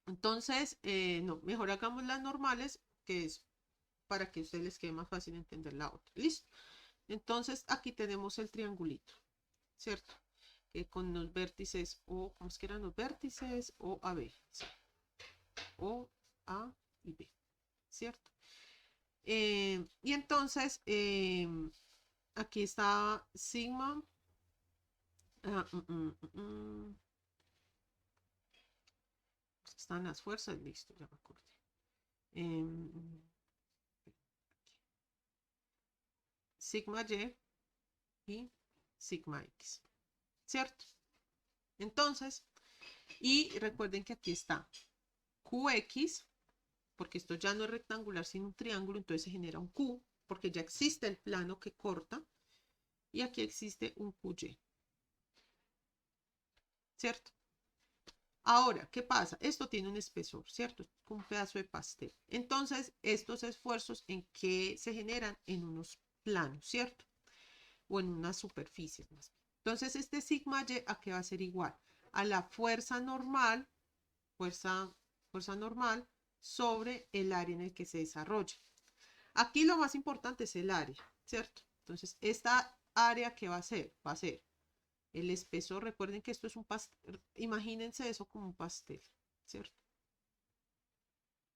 Entonces, no, mejor hagamos las normales, que es para que a ustedes les quede más fácil entender la otra. ¿Listo? Entonces aquí tenemos el triangulito, ¿cierto? Con los vértices o, ¿cómo es que eran los vértices? O, A, B. ¿Sí? O, A y B, ¿cierto? Y entonces, aquí está sigma. Ah, están las fuerzas, listo, ya me acordé. Sigma Y y sigma X, ¿cierto? Entonces, y recuerden que aquí está QX, porque esto ya no es rectangular sino un triángulo, entonces se genera un Q, porque ya existe el plano que corta, y aquí existe un QY, ¿cierto? Ahora, ¿qué pasa? Esto tiene un espesor, ¿cierto? Es un pedazo de pastel. Entonces, estos esfuerzos en qué se generan en unos planos, ¿cierto? O en unas superficies más. Entonces, este sigma Y, ¿a qué va a ser igual? A la fuerza normal, fuerza normal sobre el área en el que se desarrolla. Aquí lo más importante es el área, ¿cierto? Entonces, esta área, ¿qué va a ser? Va a ser el espesor. Recuerden que esto es un pastel. Imagínense eso como un pastel, ¿cierto?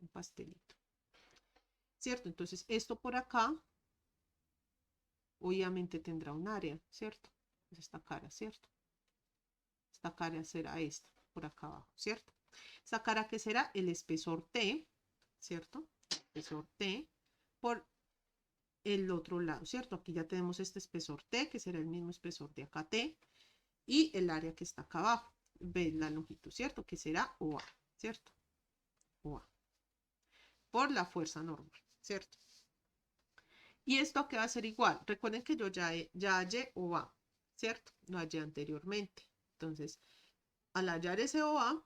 Un pastelito, ¿cierto? Entonces, esto por acá, obviamente tendrá un área, ¿cierto? Pues esta cara, ¿cierto? Esta cara será esta, por acá abajo, ¿cierto? Esta cara que será el espesor T, ¿cierto? Espesor T por el otro lado, ¿cierto? Aquí ya tenemos este espesor T, que será el mismo espesor de acá T, y el área que está acá abajo, ve la longitud, ¿cierto? Que será OA, ¿cierto? OA, por la fuerza normal, ¿cierto? Y esto que va a ser igual. Recuerden que yo ya hallé OA, ¿cierto? Lo hallé anteriormente. Entonces, al hallar ese OA,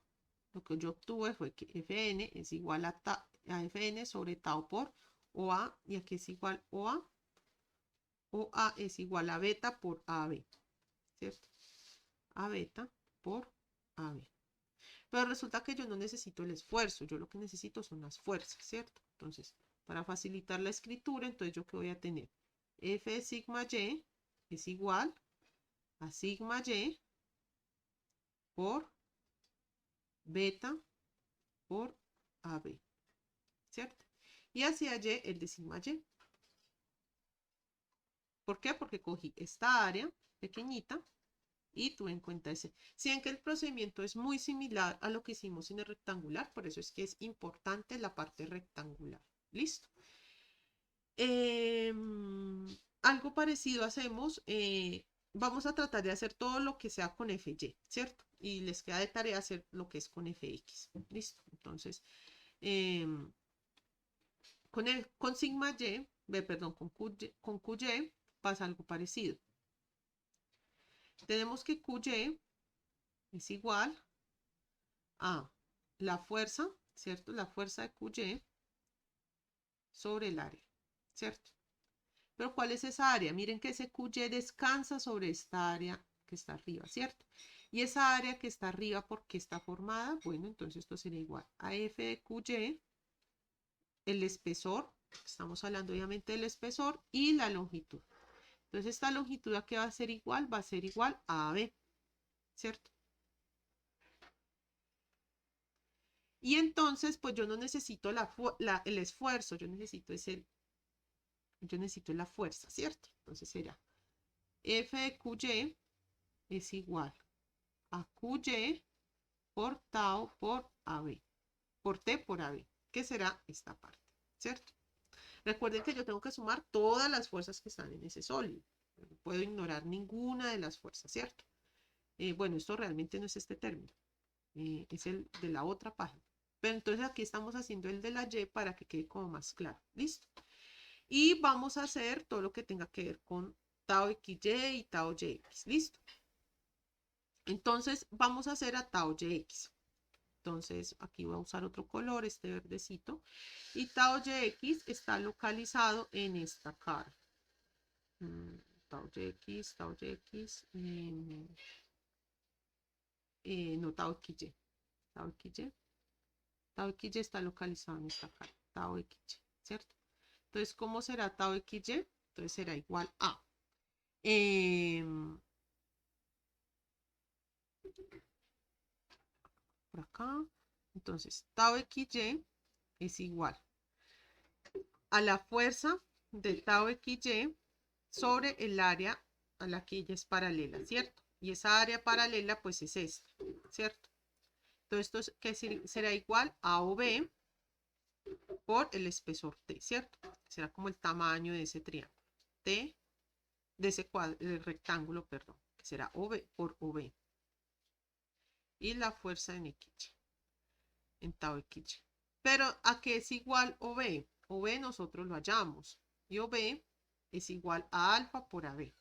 lo que yo obtuve fue que Fn es igual a Fn sobre tau por OA, y aquí es igual OA. OA es igual a beta por AB, ¿cierto? A beta por AB. Pero resulta que yo no necesito el esfuerzo, yo lo que necesito son las fuerzas, ¿cierto? Entonces, para facilitar la escritura, entonces yo qué voy a tener? F de sigma Y es igual a sigma Y por beta por AB, ¿cierto? Y hacia Y el de sigma Y. ¿Por qué? Porque cogí esta área pequeñita y tuve en cuenta ese. Si ven que el procedimiento es muy similar a lo que hicimos en el rectangular, por eso es que es importante la parte rectangular. ¿Listo? Algo parecido hacemos, vamos a tratar de hacer todo lo que sea con FY, ¿cierto? Y les queda de tarea hacer lo que es con FX. ¿Listo? Entonces, con sigma Y, perdón, con QY pasa algo parecido. Tenemos que QY es igual a la fuerza, ¿cierto? La fuerza de QY sobre el área, ¿cierto? Pero ¿cuál es esa área? Miren que ese QY descansa sobre esta área que está arriba, ¿cierto? Y esa área que está arriba, ¿por qué está formada? Bueno, entonces esto sería igual a F de QY, el espesor, estamos hablando obviamente del espesor, y la longitud. Entonces esta longitud ¿a qué va a ser igual? Va a ser igual a AB, ¿cierto? Y entonces, pues yo no necesito el esfuerzo, yo necesito la fuerza, ¿cierto? Entonces será F de QY es igual a QY por tau por AB, por T por AB, que será esta parte, ¿cierto? Recuerden que yo tengo que sumar todas las fuerzas que están en ese sólido. No puedo ignorar ninguna de las fuerzas, ¿cierto? Bueno, esto realmente no es este término, es el de la otra página. Pero entonces aquí estamos haciendo el de la Y para que quede como más claro. ¿Listo? Y vamos a hacer todo lo que tenga que ver con tau XY y tau YX. ¿Listo? Entonces vamos a hacer a tau YX. Entonces aquí voy a usar otro color, este verdecito. Y tau Yx está localizado en esta cara. Tau Yx, no, tau XY. Tau XY. Tau XY está localizado en esta cara. Tau XY, ¿cierto? Entonces, ¿cómo será tau XY? Entonces será igual a. Por acá. Entonces, tau XY es igual a la fuerza de tau XY sobre el área a la que ella es paralela, ¿cierto? Y esa área paralela, pues es esta, ¿cierto? Entonces, esto que será igual a OB por el espesor T, ¿cierto? Será como el tamaño de ese triángulo. T, de ese rectángulo, perdón, que será OB por OB. Y la fuerza en XY, en tau XY. Pero ¿a qué es igual OB? OB nosotros lo hallamos. Y OB es igual a alfa por AB.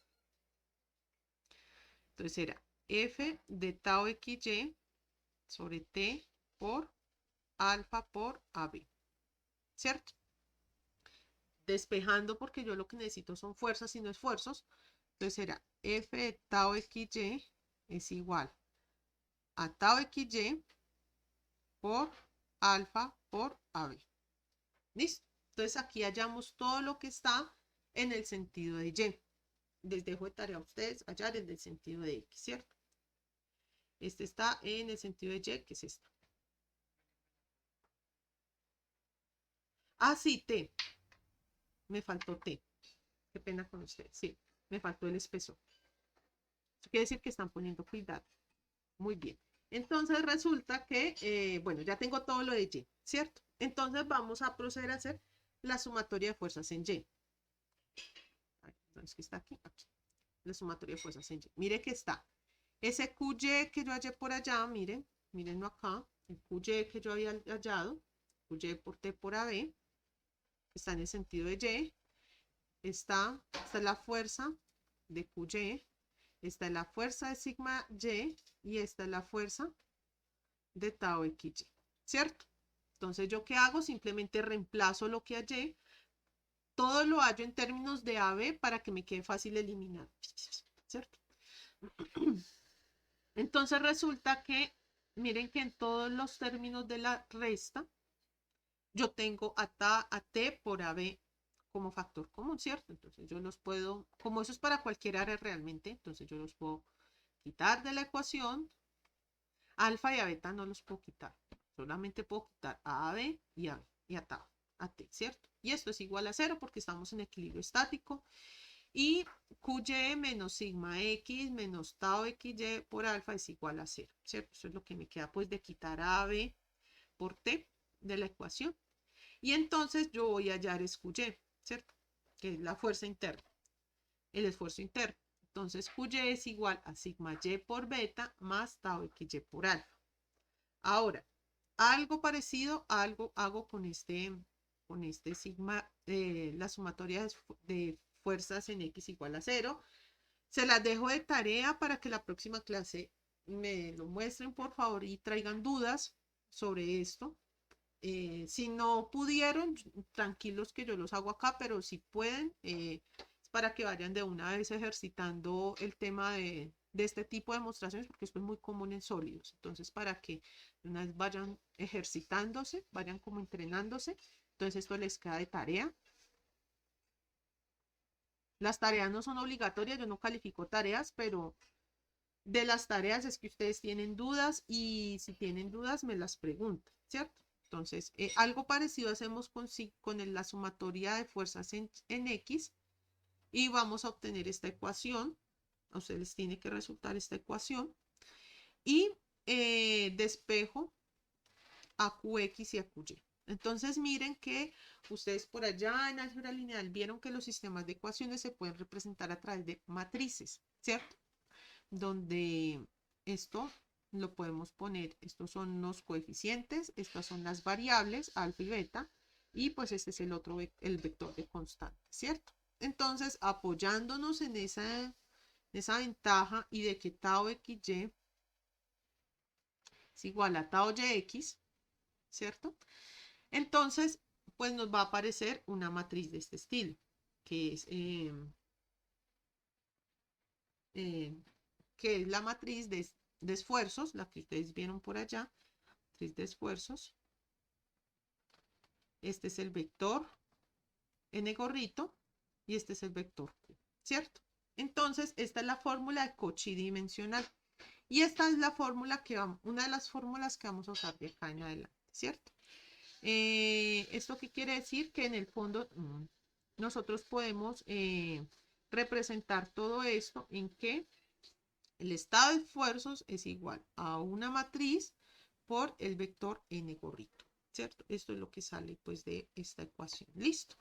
Entonces será F de tau XY sobre T por alfa por AB. ¿Cierto? Despejando porque yo lo que necesito son fuerzas y no esfuerzos. Entonces será F de tau XY es igual a tau XY por alfa por AB. ¿Listo? Entonces aquí hallamos todo lo que está en el sentido de Y. Les dejo de tarea a ustedes hallar en el sentido de X, ¿cierto? Este está en el sentido de Y, que es esta. Ah, sí, T. Me faltó T. Qué pena con ustedes. Sí, me faltó el espesor. Eso quiere decir que están poniendo cuidado. Muy bien. Entonces resulta que, bueno, ya tengo todo lo de Y, ¿cierto? Entonces vamos a proceder a hacer la sumatoria de fuerzas en Y. Entonces, ¿qué está aquí? Aquí. La sumatoria de fuerzas en Y. Mire que está ese QY que yo hallé por allá, miren, mírenlo acá, el QY que yo había hallado, QY por T por AB, está en el sentido de Y, esta es la fuerza de QY, esta es la fuerza de sigma Y esta es la fuerza de tau XY, ¿cierto? Entonces, ¿yo qué hago? Simplemente reemplazo lo que hallé, todo lo hallo en términos de AB para que me quede fácil eliminar, ¿cierto? Entonces resulta que, miren que en todos los términos de la resta, yo tengo a T por AB como factor común, ¿cierto? Entonces yo los puedo, como eso es para cualquier área realmente, entonces yo los puedo quitar de la ecuación. Alfa y a beta no los puedo quitar. Solamente puedo quitar a AB y a tau, a T, ¿cierto? Y esto es igual a 0 porque estamos en equilibrio estático. Y QY menos sigma X menos tau XY por alfa es igual a 0, ¿cierto? Eso es lo que me queda pues de quitar a AB por T de la ecuación. Y entonces yo voy a hallar es QY, ¿cierto? Que es la fuerza interna, el esfuerzo interno. Entonces QY es igual a sigma Y por beta más tau XY por alfa. Ahora, algo parecido a algo hago con este sigma, la sumatoria de fuerzas en X igual a 0. Se las dejo de tarea para que la próxima clase me lo muestren, por favor, y traigan dudas sobre esto. Si no pudieron, tranquilos que yo los hago acá, pero si pueden, es para que vayan de una vez ejercitando el tema de este tipo de demostraciones, porque esto es muy común en sólidos. Entonces, para que de una vez vayan ejercitándose, vayan como entrenándose. Entonces, esto les queda de tarea. Las tareas no son obligatorias, yo no califico tareas, pero de las tareas es que ustedes tienen dudas y si tienen dudas me las preguntan, ¿cierto? Entonces, algo parecido hacemos con la sumatoria de fuerzas en X y vamos a obtener esta ecuación. A ustedes les tiene que resultar esta ecuación y despejo a QX y a QY. Entonces miren que ustedes por allá en álgebra lineal vieron que los sistemas de ecuaciones se pueden representar a través de matrices, ¿cierto? Donde esto lo podemos poner, estos son los coeficientes, estas son las variables, alfa y beta, y pues este es el otro, el vector de constante, ¿cierto? Entonces, apoyándonos en esa ventaja y de que tau XY es igual a tau yx, ¿cierto? Entonces, pues nos va a aparecer una matriz de este estilo, que es, la matriz de esfuerzos, la que ustedes vieron por allá, matriz de esfuerzos. Este es el vector n gorrito y este es el vector q, ¿cierto? Entonces, esta es la fórmula de Cauchy dimensional. Y esta es la fórmula que vamos, una de las fórmulas que vamos a usar de acá en adelante, ¿cierto? ¿Esto qué quiere decir? Que en el fondo nosotros podemos representar todo esto en que el estado de esfuerzos es igual a una matriz por el vector n gorrito, ¿cierto? Esto es lo que sale pues de esta ecuación. Listo.